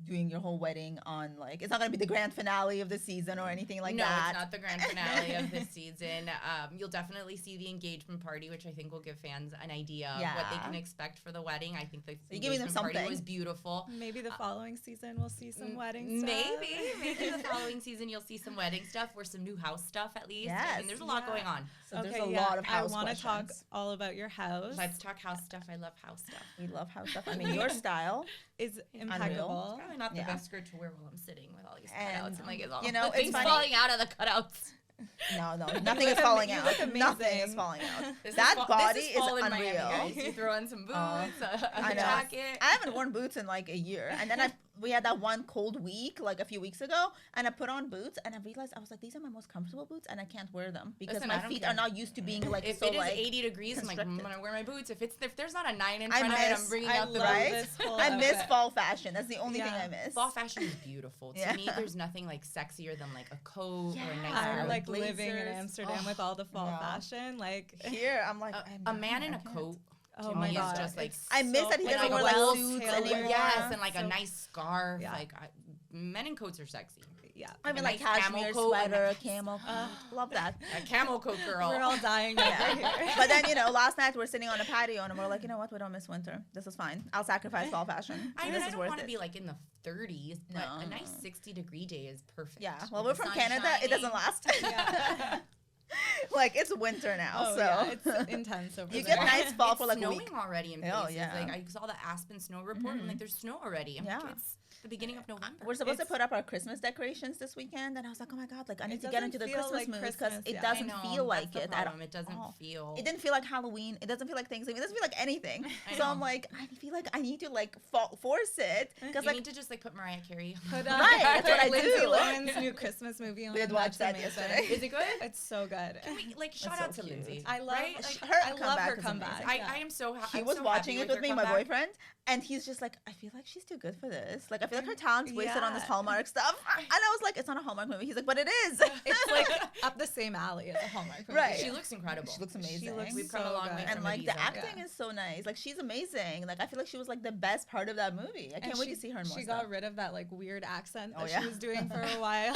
doing your whole wedding on like it's not gonna be the grand finale of the season or anything like no, that. it's not the grand finale of this season. You'll definitely see the engagement party, which I think will give fans an idea of what they Yeah. can expect for the wedding. I think the you're giving them engagement party something. was beautiful. Maybe the following season we'll see some wedding stuff. Maybe the following season you'll see some wedding stuff or some new house stuff at least. I Yes. mean, there's a lot Yeah. going on. So there's Okay, a yeah, lot of house I want to talk questions. all about your house. Let's talk house stuff. I love house stuff. We love house stuff. I mean, your style. Is impeccable. Probably not the Yeah. best skirt to wear while I'm sitting with all these And, cutouts and like it's all you know, it's things funny. falling out of the cutouts. No, nothing is falling You out. look Nothing is amazing. falling out. This That body this is fall in Miami, unreal. guys. You throw on some boots, I a know. jacket. I haven't worn boots in like a year, and then we had that one cold week like a few weeks ago, and I put on boots, and I realized I was like, these are my most comfortable boots, and I can't wear them because Listen, I my don't feet care. are not used to being like If so it is like 80 degrees, I'm like, I'm constricted. gonna wear my boots. If there's not a 9 in I front of it, miss- I'm bringing I out the love right? boots. this whole I miss outfit. fall fashion. That's the only thing Yeah. I miss. Fall fashion is beautiful. To Yeah. me, there's nothing like sexier than like a coat or a nice Yeah. pair I of like living in blazers. Amsterdam with all the fall no. fashion. Like, Here, I'm like, A man in a I can't. coat. oh to my me god, is just like I miss that he with, doesn't like, wear a like well suits tailored- anymore. Yes, and like So- a nice scarf. Yeah. Like men in coats are sexy. yeah. I mean, a like nice camo cashmere coat and sweater, a- camel coat. Love that. A camel coat girl. We're all dying over here. But then, last night we're sitting on a patio and we're like, you know what? We don't miss winter. This is fine. I'll sacrifice fall fashion. I This mean, I is don't worth want to it. be like in the 30s, but a No. nice 60-degree day is perfect. Yeah. Well, With we're the from sun Canada. It doesn't shining. last. Yeah. Like, it's winter now. Oh, so yeah, it's intense over You there. get nice fall It's for like a snowing week. already in Oh, places. yeah. Like I saw the Aspen snow report, and like there's snow already. I'm Yeah. like, it's the beginning of November. We're supposed to It's- put up our Christmas decorations this weekend, and I was like, oh my god, like I need to get doesn't into the feel Christmas like mood because Christmas it yet. I doesn't know, feel that's like the it at problem. It doesn't all. feel. It didn't feel like Halloween. It doesn't feel like Thanksgiving. It doesn't feel like anything. I So I'm know. like, I feel like I need to like force it because You like need to just like put Mariah Carey. Put Right, that's what I Lindsay do. Lohan's new Christmas movie on. We did and watch that's that amazing. yesterday. Is it good? It's so good. Can we like shout so out to cute. Lindsay? I love right? Like, her I love comeback her is comeback. amazing. I am so happy. He was watching it with me, my boyfriend, and he's just like, I feel like she's too good for this. Like, I feel like her talent's wasted on this Yeah. Hallmark stuff. And I was like, it's not a Hallmark movie. He's like, but it is. It's like up the same alley as a Hallmark movie. Right. She looks incredible. She looks amazing. She looks We've come a so long good. way and from like the Ibiza. acting Yeah. is so nice. Like she's amazing. Like I feel like she was like the best part of that movie. I can't wait to see her in more She stuff. got rid of that like weird accent Oh, that yeah. she was doing for a while.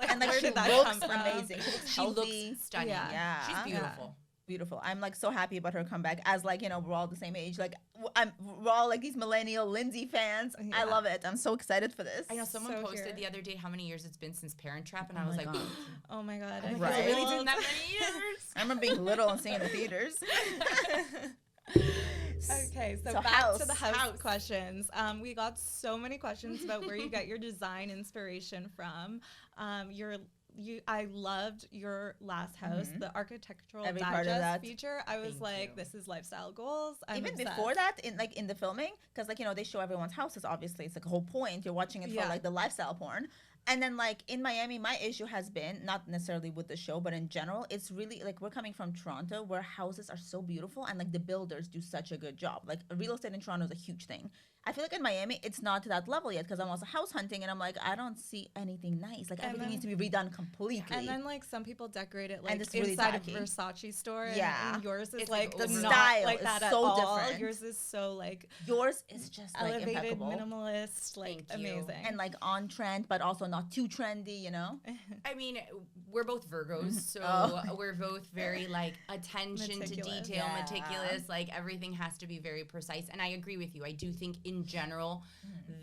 And like where she did that looks come from? amazing. She looks She healthy. looks stunning. Yeah. Yeah. She's Yeah. beautiful. Beautiful. I'm like so happy about her comeback. As like we're all the same age. Like we're all like these millennial Lindsay fans. I Yeah. love it. I'm so excited for this. I know someone So posted here. the other day how many years it's been since Parent Trap, and Oh I was my like, God. Oh my god. I it feel Right. really old. been that many years. I remember being little and seeing it in the theaters. Okay, so So back to the house. house questions. We got so many questions about where you get your design inspiration from. I loved your last house, the architectural Every part of digest that. feature. I was Thank like, you. this is lifestyle goals. I'm Even obsessed. before that, in the filming, because like they show everyone's houses. Obviously, it's like a whole point. You're watching it for Yeah. like the lifestyle porn. And then, like, in Miami, my issue has been, not necessarily with the show, but in general, it's really, like, we're coming from Toronto where houses are so beautiful and, like, the builders do such a good job. Like, real estate in Toronto is a huge thing. I feel like in Miami, it's not to that level yet because I'm also house hunting and I'm like, I don't see anything nice. Like, everything needs to be redone completely. And then, like, some people decorate it, like, And it's really inside tacky. a Versace store. Yeah. And yours is, It's, like, like, the not style like is that at so all. different. Yours is so, like, Yours is just, like, elevated, impeccable. minimalist, like, Thank you. amazing. And, like, on trend, but also not too trendy, you know? I mean, we're both Virgos, so we're both very, like, attention to Meticulous. detail, Yeah. meticulous. Like, everything has to be very precise. And I agree with you. I do think, in general,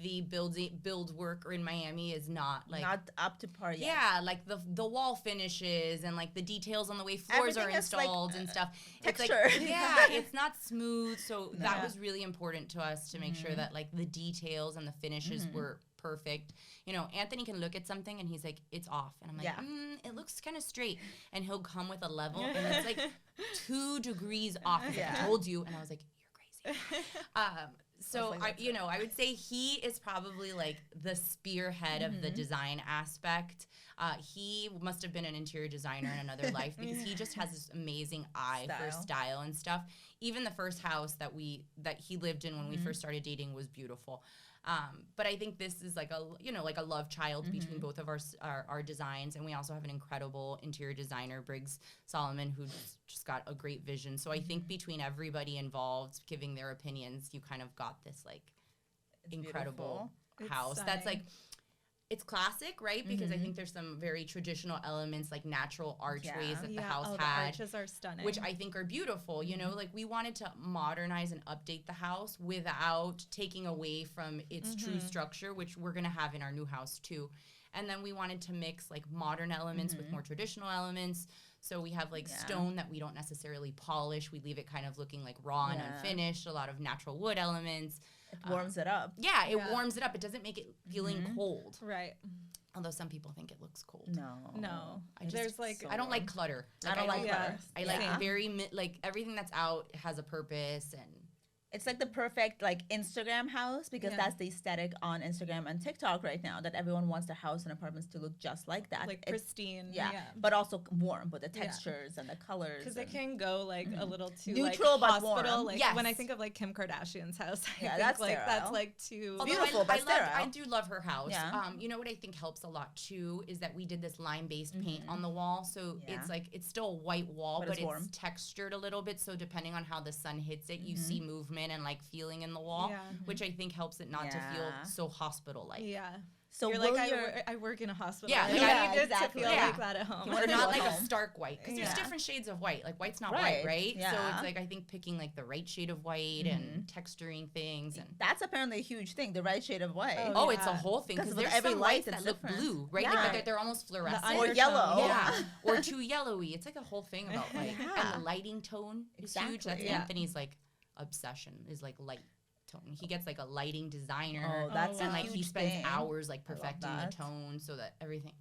the build work in Miami is not, like... Not up to par yet. Yeah, like the wall finishes and, like, the details on the way floors Everything are is, like, installed and stuff. texture. It's like, yeah, it's not smooth. So that Yeah. was really important to us to make sure that, like, the details and the finishes were perfect. You know, Anthony can look at something and he's like, it's off. And I'm like, Yeah. it looks kind of straight. And he'll come with a level and it's like 2 degrees off. He's like, I Yeah. told you. And I was like, you're crazy. So like, I, that's you know, I would say he is probably like the spearhead of the design aspect. He must have been an interior designer in another life because he just has this amazing eye for style and stuff. Even the first house that he lived in when we first started dating was beautiful. But I think this is like a love child between both of our designs. And we also have an incredible interior designer, Briggs Solomon, who's just got a great vision. So I think between everybody involved giving their opinions, you kind of got this like incredible house. That's like, it's classic, right? Because I think there's some very traditional elements like natural archways that the house the had. arches are stunning. Which I think are beautiful, you know, like we wanted to modernize and update the house without taking away from its true structure, which we're going to have in our new house too. And then we wanted to mix like modern elements with more traditional elements. So we have like stone that we don't necessarily polish. We leave it kind of looking like raw and unfinished, a lot of natural wood elements. It warms it up. Yeah, it warms it up. It doesn't make it feeling cold. Right. Although some people think it looks cold. No. There's like, I don't like clutter. I don't like clutter. I like very, like everything that's out has a purpose and. It's like the perfect like Instagram house because that's the aesthetic on Instagram and TikTok right now that everyone wants their house and apartments to look just like that. Like It's- pristine. Yeah, but also warm with the textures and the colors. Because it and- can go like a little too Neutral, like, but hospital. warm. Like when I Yes. think of like Kim Kardashian's house, I Yeah, think that's like that's sterile. like too Although Beautiful, but sterile. I do love her house. Yeah. You know what I think helps a lot too is that we did this lime-based paint on the wall, so it's like it's still a white wall, But but it's warm. it's textured a little bit. So depending on how the sun hits it, you see movement and like feeling in the wall, Yeah. which I think helps it not to feel so hospital-like. Yeah. So You're will like, your I work in a hospital. Yeah, Like, like, I yeah, need it exactly. to feel Yeah. like that at home. You Or wanna not feel like at a home. stark white, because there's Yeah. different shades of white. Like white's not Right, white, right? So yeah. it's like I think picking like the right shade of white and texturing things and. that's apparently a huge thing, the right shade of white. Oh, it's a Yeah. whole thing 'Cause because with there's every some light, whites that it's look different. blue, right? Yeah. Like they're almost fluorescent. Or undertone. yellow. Yeah, or too yellowy. It's like a whole thing about like and the lighting tone is huge. That's Exactly. Yeah. Anthony's like obsession is like light tone. He gets like a lighting designer. Oh, that's and a like he huge spends thing. hours like I love perfecting that. the tone so that everything.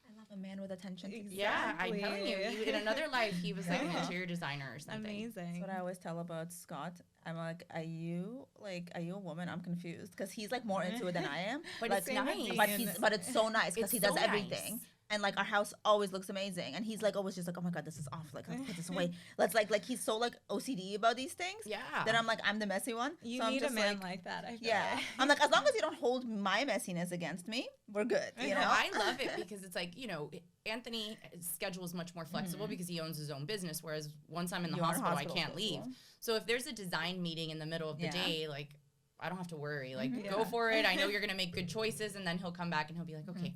I love a man with attention to detail. Yeah, I'm telling you, Exactly. in another life he was like an Yeah. interior designer or something. Amazing. That's what I always tell about Scott. I'm like, are you a woman? I'm confused because he's like more into it than I am. But like, it's nice. but it's so nice because It's he does so everything. nice. And like our house always looks amazing, and he's like always just like, oh my god, this is off. Like let's put this away. Let's like he's so like OCD about these things. Yeah. That I'm like I'm the messy one. You so I'm need a just man like, like that. I feel yeah. like. I'm like as long as you don't hold my messiness against me, we're good. You know. I love it because it's like, you know, Anthony's schedule is much more flexible because he owns his own business, whereas once I'm in the You're on hospital, I hospital can't leave. schedule. So if there's a design meeting in the middle of the Yeah. day, like, I don't have to worry. Like, Yeah. go for it. I know you're going to make good choices. And then he'll come back and he'll be like, okay,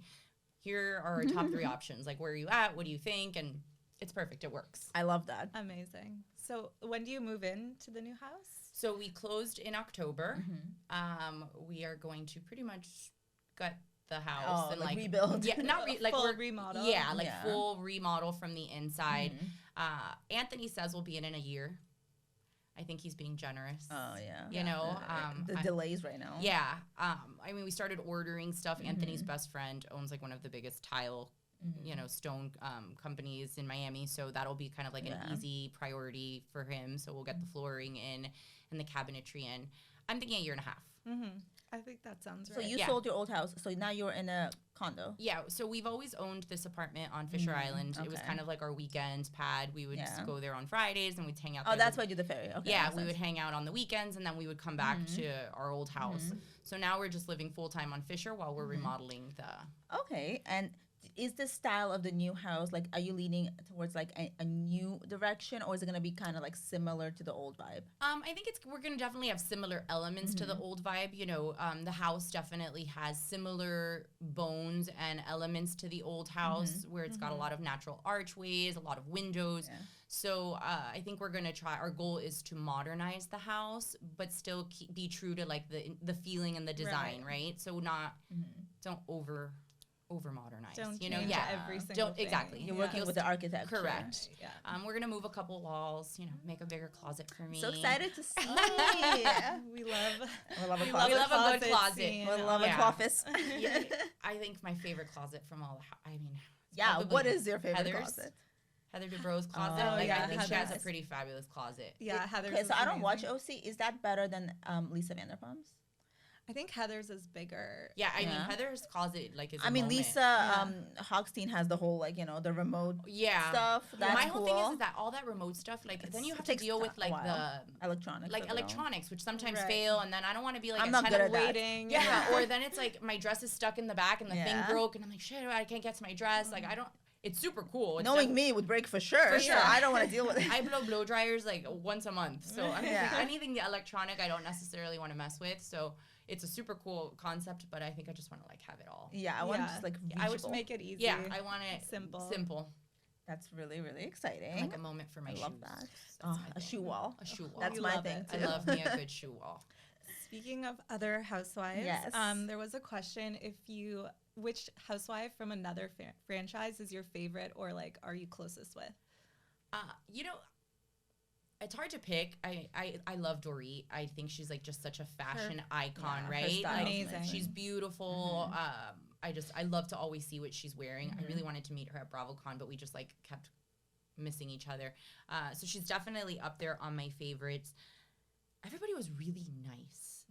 here are our top 3 options. Like, where are you at? What do you think? And it's perfect. It works. I love that. Amazing. So when do you move into the new house? So we closed in October. We are going to pretty much gut the house Oh, and like rebuild. Yeah, not like Full we're remodel. Yeah, like Yeah. full remodel from the inside. Anthony says we'll be in a year. I think he's being generous. Oh yeah. You know, the delays right now. yeah. I mean, we started ordering stuff. Anthony's best friend owns like one of the biggest tile, you know, stone companies in Miami. So that'll be kind of like an easy priority for him. So we'll get the flooring in and the cabinetry in. I'm thinking a year and a half. I think that sounds So right. you Yeah. sold your old house, so now you're in a condo. Yeah, so we've always owned this apartment on Fisher Island. It was okay. kind of like our weekend pad. We would Yeah. go there on Fridays and we'd hang out Oh, there. that's why you do the ferry. Okay. Yeah, makes we would sense. hang out on the weekends and then we would come back to our old house. So now we're just living full time on Fisher while we're remodeling the. Okay, and is the style of the new house like? Are you leaning towards like a new direction, or is it gonna be kind of like similar to the old vibe? I think we're gonna definitely have similar elements to the old vibe. You know, the house definitely has similar bones and elements to the old house, where it's got a lot of natural archways, a lot of windows. Yeah. So I think we're gonna try. Our goal is to modernize the house, but still be true to like the feeling and the design, right? So don't over modernize. Don't you know, change yeah. every single thing. Exactly. You're Yeah. working with the architect. Correct. Yeah. We're gonna move a couple walls. You know, make a bigger closet for me. So excited to see. We love We love a We closet. love a good closet. scene. We love a Yeah. closet. Yeah, I think my favorite closet from all the it's Yeah. probably What is your favorite Heather's. closet? Heather Dubro's closet. Oh, like yeah, I think she has a Heather's. pretty fabulous closet. Yeah, Heather's. Okay, so is I don't watch amazing. OC. Is that better than Lisa Vanderpump's? I think Heather's is bigger. Yeah, I mean Yeah. Heather's closet like is. I a mean, moment. Lisa Hochstein has the whole like the remote Yeah. stuff. That's My whole cool. thing is that all that remote stuff, like then you have to takes deal with a like while. Electronics. like of it all. electronics, which sometimes Right. fail, and then I don't want to be like I'm a not 10 good at that. Waiting. Yeah, or then it's like my dress is stuck in the back and the thing Yeah. broke, and I'm like, shit, I can't get to my dress. Like I don't. It's super cool. It's Knowing me, it would break for sure. For So sure. I don't want to deal with it. I blow dryers like once a month, so I mean, Yeah. anything electronic I don't necessarily want to mess with. So it's a super cool concept, but I think I just want to like have it all. Yeah, I want to Yeah. just like Yeah, I would reachable. Make it easy. Yeah, I want it Simple. simple, That's really really exciting. like a moment for my I shoes. love that. That's Oh, my a thing. shoe wall. A shoe wall. That's You my love thing it. too. I love me a good shoe wall. Speaking of other housewives, Yes. there was a question which housewife from another franchise is your favorite, or like are you closest with? You know, it's hard to pick. I love Dorit. I think she's like just such a fashion icon, her right? style Like, is amazing. she's beautiful. I love to always see what she's wearing. I really wanted to meet her at BravoCon, but we just like kept missing each other. So she's definitely up there on my favorites. Everybody was really nice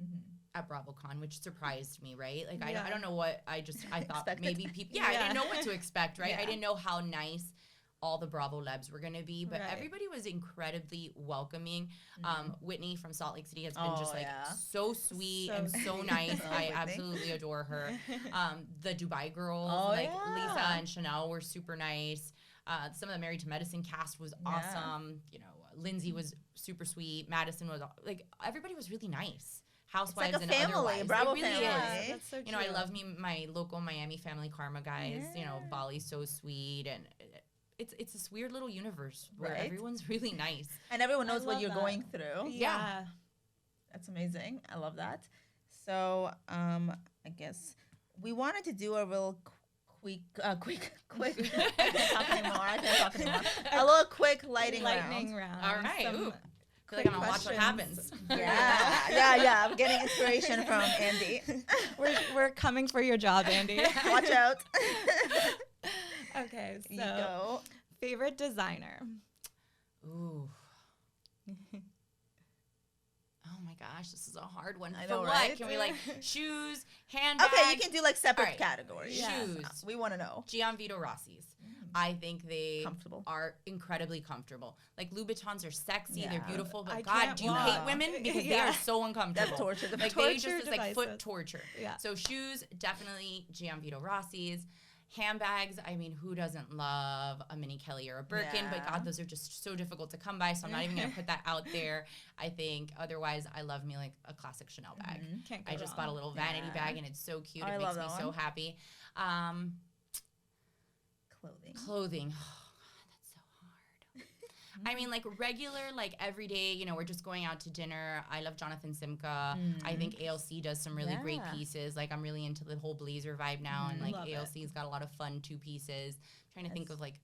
at BravoCon, which surprised me, right? Like Yeah. I don't know what I thought Expected. maybe people. Yeah, I Yeah. didn't know what to expect, right? Yeah. I didn't know how nice all the Bravo Lebs were gonna be, but Right. everybody was incredibly welcoming. Whitney from Salt Lake City has been Oh, just like yeah. so sweet So and so nice. Oh, I Whitney. absolutely adore her. The Dubai girls, Oh, like yeah. Lisa and Chanel, were super nice. Some of the Married to Medicine cast was awesome. You know, Lindsay was super sweet. Madison was like, everybody was really nice. Housewives like a and family, otherwise. Bravo it really family. is. That's so You know, I cute. love my local Miami family karma guys. You know, Yeah. Bali's so sweet, and it's this weird little universe where Right. everyone's really nice. And everyone knows I what love you're that. going through. Yeah. That's amazing. I love that. So I guess we wanted to do a real quick. I can't talk anymore. A little quick lightning round. round. All right. Some Ooh. I feel like I'm gonna watch what questions. happens. Yeah. I'm getting inspiration from Andy. We're coming for your job, Andy. Watch out. Okay, You so go. favorite designer. Ooh. Oh my gosh, this is a hard one. I For know, what? right? Can we like shoes, handbags? Okay, you can do like separate All right. categories. Shoes. We want to know. Gianvito Rossi's. I think they Comfortable. are incredibly comfortable. Like Louboutins are sexy, they're Yeah. beautiful, but I God, can't do you walk. hate women? Because they Yeah. are so uncomfortable. That's torture. Like they Torture just is like foot devices. torture. Yeah. So shoes, definitely Gianvito Rossi's. Handbags, I mean, who doesn't love a Minnie Kelly or a Birkin? But Yeah. God, those are just so difficult to come by. So I'm not even gonna put that out there. I think otherwise, I love me like a classic Chanel bag. Can't go I just wrong. bought a little vanity Yeah. bag and it's so cute. I It love makes me that so one. happy. Clothing. Clothing. Oh, God, that's so hard. I mean, like regular, like every day, you know, we're just going out to dinner. I love Jonathan Simka. I think ALC does some really great Yeah. pieces. Like I'm really into the whole blazer vibe now. And like Love it. ALC's got a lot of fun two pieces. Trying to think of like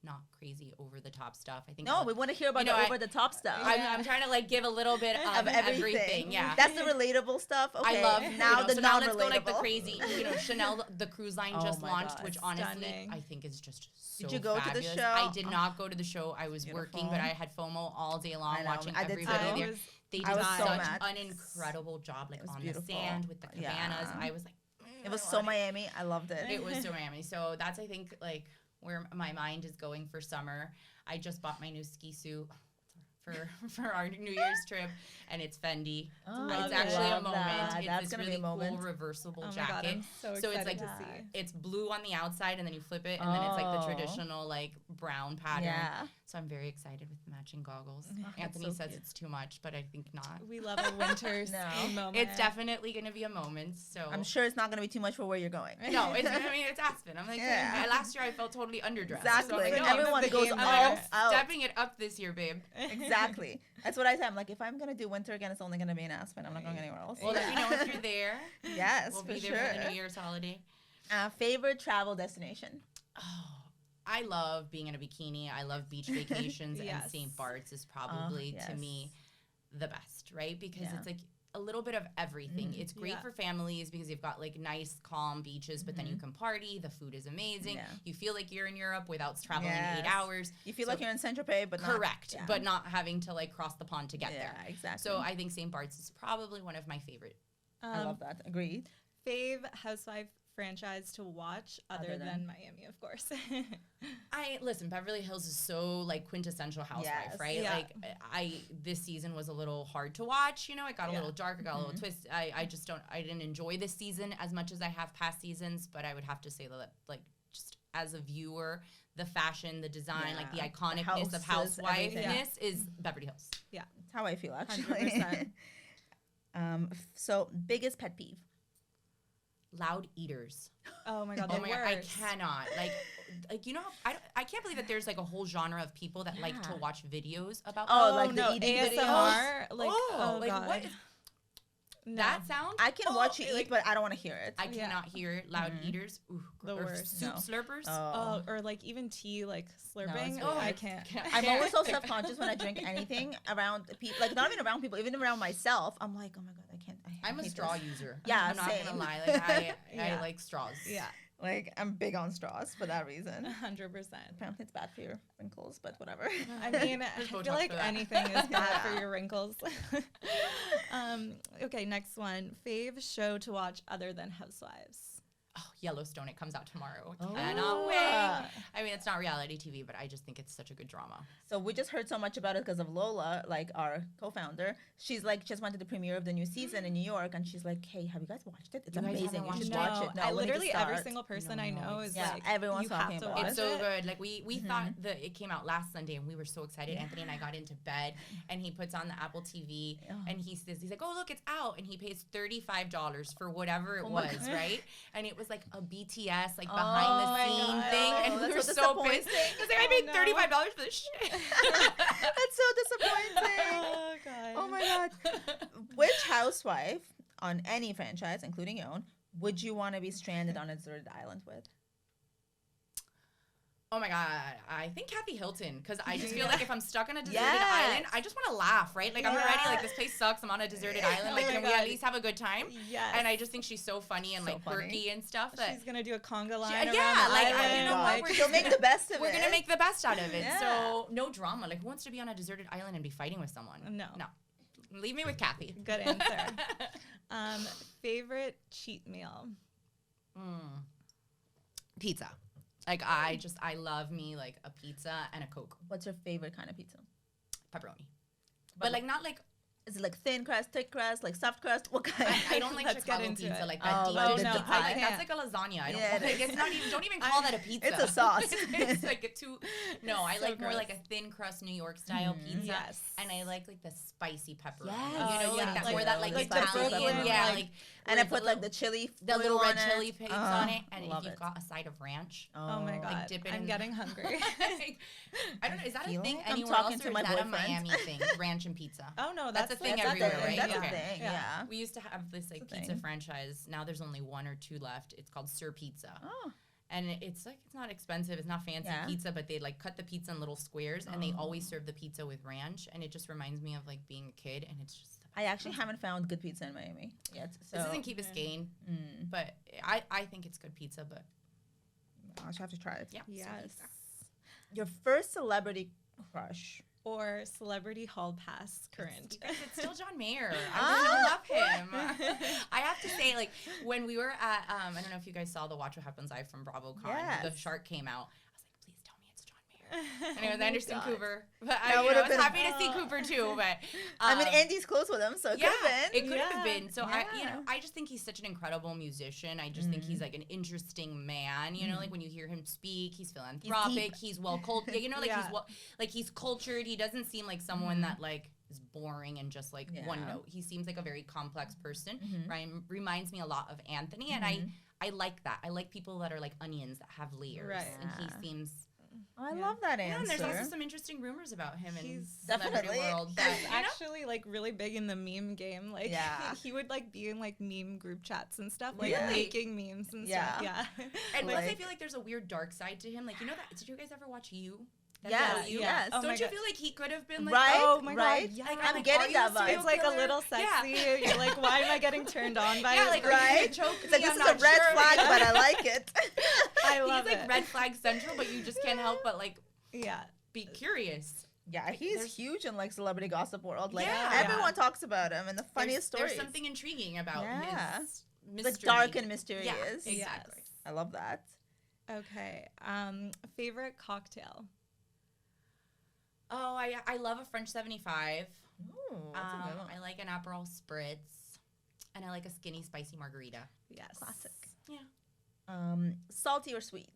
not crazy over the top stuff. I think No, we want to hear about You know, the I- over the top stuff. I'm trying to like give a little bit of everything. Yeah. That's the relatable stuff. Okay. I love now you know, the so now non-relatable. let's go like the crazy. You know, Chanel, the cruise line Oh just my launched, God. which honestly Stunning. I think is just so Did you go to the fabulous. show? I did not go to the show. I was working, but Beautiful. I had FOMO all day long I know. watching I did everybody too. there. They did I was so such mad. an incredible job, like It was on beautiful. the sand with the cabanas. Yeah. I was like, It was I so want Miami. I loved it. It was so Miami. So that's, I think, like where my mind is going for summer. I just bought my new ski suit for our New Year's trip, and it's Fendi. Oh, it's I actually a love moment. that. It's That's this gonna be really a moment. cool reversible Oh my jacket. God, I'm so excited it's like to see. it's blue on the outside, and then you flip it, and then it's like the Oh. traditional like brown pattern. Yeah. So I'm very excited with the matching goggles. that's Anthony so says cute. it's too much, but I think not. We love a winter No. ski moment. It's definitely going to be a moment. So I'm sure it's not going to be too much for where you're going. No, it's Aspen. I'm like, Yeah. last year I felt totally underdressed. Exactly. So I'm like, no, Everyone the goes game all I'm out. stepping it up this year, babe. Exactly. That's what I said. I'm like, if I'm going to do winter again, it's only going to be in Aspen. I'm not going anywhere else. Well, let me know if you're there. Yes, We'll for be there sure. for the New Year's holiday. Favorite travel destination? Oh, I love being in a bikini. I love beach vacations, and Yes. St. Bart's is probably to yes. me the best, right? Because Yeah. it's like a little bit of everything. It's great Yeah. for families because you've got like nice, calm beaches, but then you can party. The food is amazing. Yeah. You feel like you're in Europe without traveling Yes. 8 hours. You feel So- like you're in Saint-Tropez, but not. Correct, Yeah. but not having to like cross the pond to get Yeah, there. exactly. So I think St. Bart's is probably one of my favorite. I love that. Agreed. Fave housewife franchise to watch other Other than than- Miami, of course. I listen, Beverly Hills is so like quintessential housewife, Yes. right? Yeah. Like this season was a little hard to watch, you know, it got a Yeah. little dark, it got a little twist. I didn't enjoy this season as much as I have past seasons, but I would have to say that like just as a viewer, the fashion, the design, like the Yeah. iconicness of houses, everything. housewifeness is Beverly Hills. That's how I feel, actually. 100%. So, biggest pet peeve? Loud eaters. Oh my God, Oh the my god, I worst. cannot. Like you know, I can't believe that there's like a whole genre of people that like to Yeah. watch videos about Oh, that. like the no, eating ASMR. Like, oh, like God. what is No. that sound? I can watch you like, eat, but I don't want to hear it. I Yeah. cannot hear loud eaters. Ooh, The or worst. soup No. slurpers. Oh, or like even tea, like slurping. really I bad. can't. I'm always so self-conscious when I drink anything around people, like not even around people, even around myself. I'm like, oh my god, I can't. I'm a hate straw this. user. Yeah, I'm not same. gonna lie. Like I Yeah. like straws. Yeah, Like I'm big on straws for that reason. 100%. Apparently, it's bad for your wrinkles, but whatever. I mean, I There's feel Botox like for that. anything is bad Yeah. for your wrinkles. Okay, next one. Fave show to watch other than Housewives. Oh, Yellowstone. It comes out tomorrow. Oh. Cannot wait. I mean, it's not reality TV, but I just think it's such a good drama. So we just heard so much about it because of Lola, like our co-founder. She's like just went to the premiere of the new season in New York, and she's like, "Hey, have you guys watched it? It's You guys amazing. haven't You watched should it? watch it." No, I we need to literally every start. single person No, I no, know it's- is Yeah, like, everyone's you talking have to about watch It's so it. good. Like we thought that it came out last Sunday and we were so excited. Anthony and I got into bed and he puts on the Apple TV and he says, he's like, oh look, it's out, and he pays $35 for whatever it my was, God. right? And it was like a BTS like Oh behind my the scene God. thing, and Oh, we that's were so so pissed. disappointing. He's like, I Oh, paid no. $35 for this shit. That's so disappointing. Oh God. Oh my god. Which housewife on any franchise, including your own, would you want to be stranded on a deserted island with? Oh my God, I think Kathy Hilton, because I just feel Yeah. like if I'm stuck on a deserted Yes. island, I just want to laugh, right? Like I'm already Yes. like, this place sucks, I'm on a deserted island, like Oh my can we at God. least have a good time? Yes. And I just think she's so funny and So like funny. quirky and stuff that She's gonna do a conga line. yeah, around the like, you island, know what, like- we're She'll make the best of we're it. gonna make the best out of it. Yeah. So no drama. Like who wants to be on a deserted island and be fighting with someone? No. Leave me with Kathy. Good answer. Favorite cheat meal. Pizza. Like I love me like a pizza and a Coke. What's your favorite kind of pizza? Pepperoni. But like not like Is it like thin crust, thick crust, like soft crust? What kind? I don't like Let's get Chicago into pizza it. like that Oh, deep like dish the pizza. pie? Like, Yeah. that's like a lasagna. I don't Yeah, it like, is. it's not even don't even call that a pizza. It's a sauce. It's like a too no, I So like more gross. like a thin crust New York style pizza. Yes. And I like the spicy pepperoni. Yes. You know, Oh, like yeah. that Like more that like the Italian, pepperoni, yeah, like- like And I where put the like little- the chili, the little flavor red on chili flakes on it, and love if you've it. got a side of ranch, Oh my God. dip it I'm in- getting hungry. like, I don't know, is that a feel thing like I'm anywhere talking else, to or my is that a boyfriend. Miami thing? Ranch and pizza. Oh no, That's a thing That's everywhere, the thing. right? That's Okay. the thing. Yeah. Yeah. We used to have this like That's the pizza thing. franchise. Now there's only 1 or 2 left. It's called Sir Pizza. Oh. And it's like it's not expensive, it's not fancy Yeah. pizza, but they like cut the pizza in little squares and they Oh. always serve the pizza with ranch, and it just reminds me of like being a kid, and it's just I actually haven't found good pizza in Miami yet. So this isn't Key Biscayne, but I think it's good pizza, but I'll just have to try it. yeah. Sir Yes. Pizza. Your first celebrity crush. or celebrity hall pass current? It's still John Mayer. I still love him. I have to say, like, when we were at, I don't know if you guys saw the Watch What Happens Live from BravoCon. Yes. The shark came out. I was like, please tell me it's John Mayer. And it was my Anderson God. Cooper. But That I would've was been- happy to see Cooper too. But I mean, Andy's close with him, so it could have been. it could have Yeah. been. So I just think he's such an incredible musician. I just think he's like an interesting man. You know, like when you hear him speak, he's philanthropic. He's well cultured. You know, like he's cultured. He doesn't seem like someone that like is boring and just like one note. He seems like a very complex person. Ryan reminds me a lot of Anthony, and I like that. I like people that are like onions that have layers. Right. And he seems. Oh, I love that Yeah, and answer. there's also some interesting rumors about him in He's celebrity definitely- world. That, He's actually like really big in the meme game. Like he would like be in like meme group chats and stuff, like Really? making memes and Yeah. stuff. Yeah. and plus, I like- feel like there's a weird dark side to him. Like, you know that? Did you guys ever watch You? That Yes, show, You? yes. Oh my Don't you God. feel like he could have been like, Right? Oh my Right? God. Yeah. Like, I'm like, getting are you that a vibe. serial It's like a killer? little sexy. You're like, why am I getting turned on by Yeah, it? like, Right? you choke It's like, me, this I'm is a not red sure. flag, but I like it. I love He's like it. red flag central, but you just can't help but like Yeah. be curious. Yeah, he's There's- huge in like celebrity gossip world. Like Yeah. everyone talks about him, and the funniest stories. There's something intriguing about Yeah. his mystery. like dark and mysterious. Yeah, exactly. I love that. Okay. Favorite cocktail? Oh, I love a French 75. Ooh, that's a good one. I like an Aperol Spritz, and I like a skinny spicy margarita. Yes. Classic. Yeah. Salty or sweet?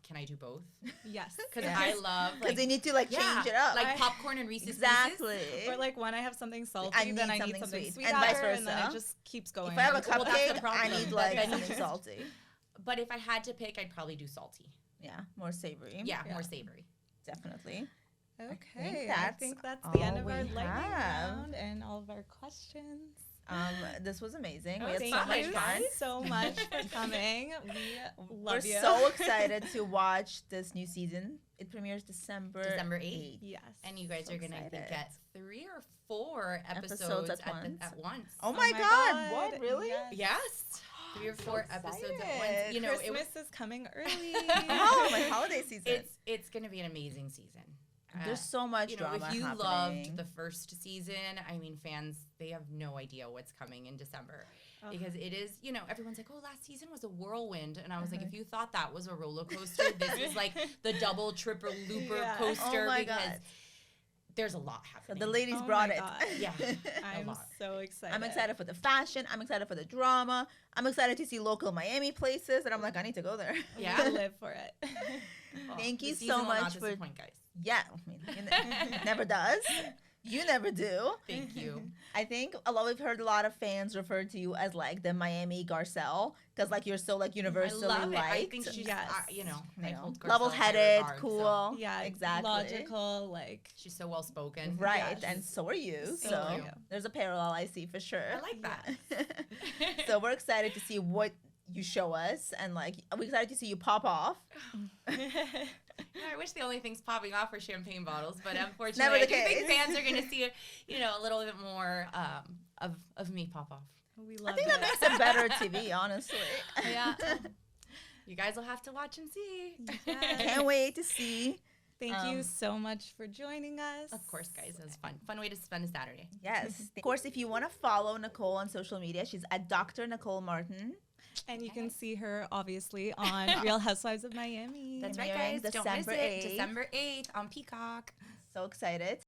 Can I do both? Yes. Because Yes. I love Because like they need to like change it up. like popcorn and Reese's exactly. Pieces. Or like when I have something salty, I then need I need something something sweet, sweet, and vice after, and then versa. it just keeps going. If I have a Well, that's the cupcake, I problem. need like Then- something salty. But if I had to pick, I'd probably do salty. Yeah, more savory. Yeah, Yeah. more savory. Definitely. Okay, that's I think that's the end all of our we lightning have. round and all of our questions. This was amazing. Oh, We had thank so you much fun. so much for coming. We love We're you. so excited to watch this new season. It premieres December 8th. Yes. And you guys So are going to excited. get 3 or 4 Episodes episodes at at once. Oh my God, what, really? Yes. Yes. 3 or 4 episodes at excited. once. You know, it was, Christmas is coming early. Oh, my holiday season. it's going to be an amazing season. There's so much you know, drama if you happening. loved the first season, I mean, fans, they have no idea what's coming in December. Because it is, you know, everyone's like, oh, last season was a whirlwind. And I was like, if you thought that was a roller coaster, this is like the double, triple looper Yeah. coaster Oh my because God. there's a lot So happening. the ladies Oh brought my it. God. Yeah. I'm lot. so excited. I'm excited for the fashion. I'm excited for the drama. I'm excited to see local Miami places. And I'm like, I need to go there. Yeah. We live for it. Thank The you season so will much not for. disappoint, guys. Yeah. I mean, it never does. You never do. Thank you. I think we've heard a lot of fans refer to you as like the Miami Garcelle because like you're so like universally I love it. I liked. think she's, Yes. you know, I hold Garcelle in high level-headed, regard, cool. so Yeah, exactly. Logical, like she's so well spoken. Right, Yes. and so are you. Thank So you. there's a parallel I see for sure. I like that. So we're excited to see what you show us, and like we're excited to see you pop off. Yeah, I wish the only things popping off were champagne bottles, but Never unfortunately, the I do think case. fans are going to see, you know, a little bit more of me pop off. we I love think it. that makes it better TV, honestly. Yeah. You guys will have to watch and see. Yes. Can't wait to see. Thank you so much for joining us. Of course, guys. It was fun. Fun way to spend a Saturday. Yes. Of course, if you want to follow Nicole on social media, she's at Dr. Nicole Martin. And you can see her obviously on Real Housewives of Miami. That's right, Premiering guys. Don't miss December it. 8th. December 8th on Peacock. So excited.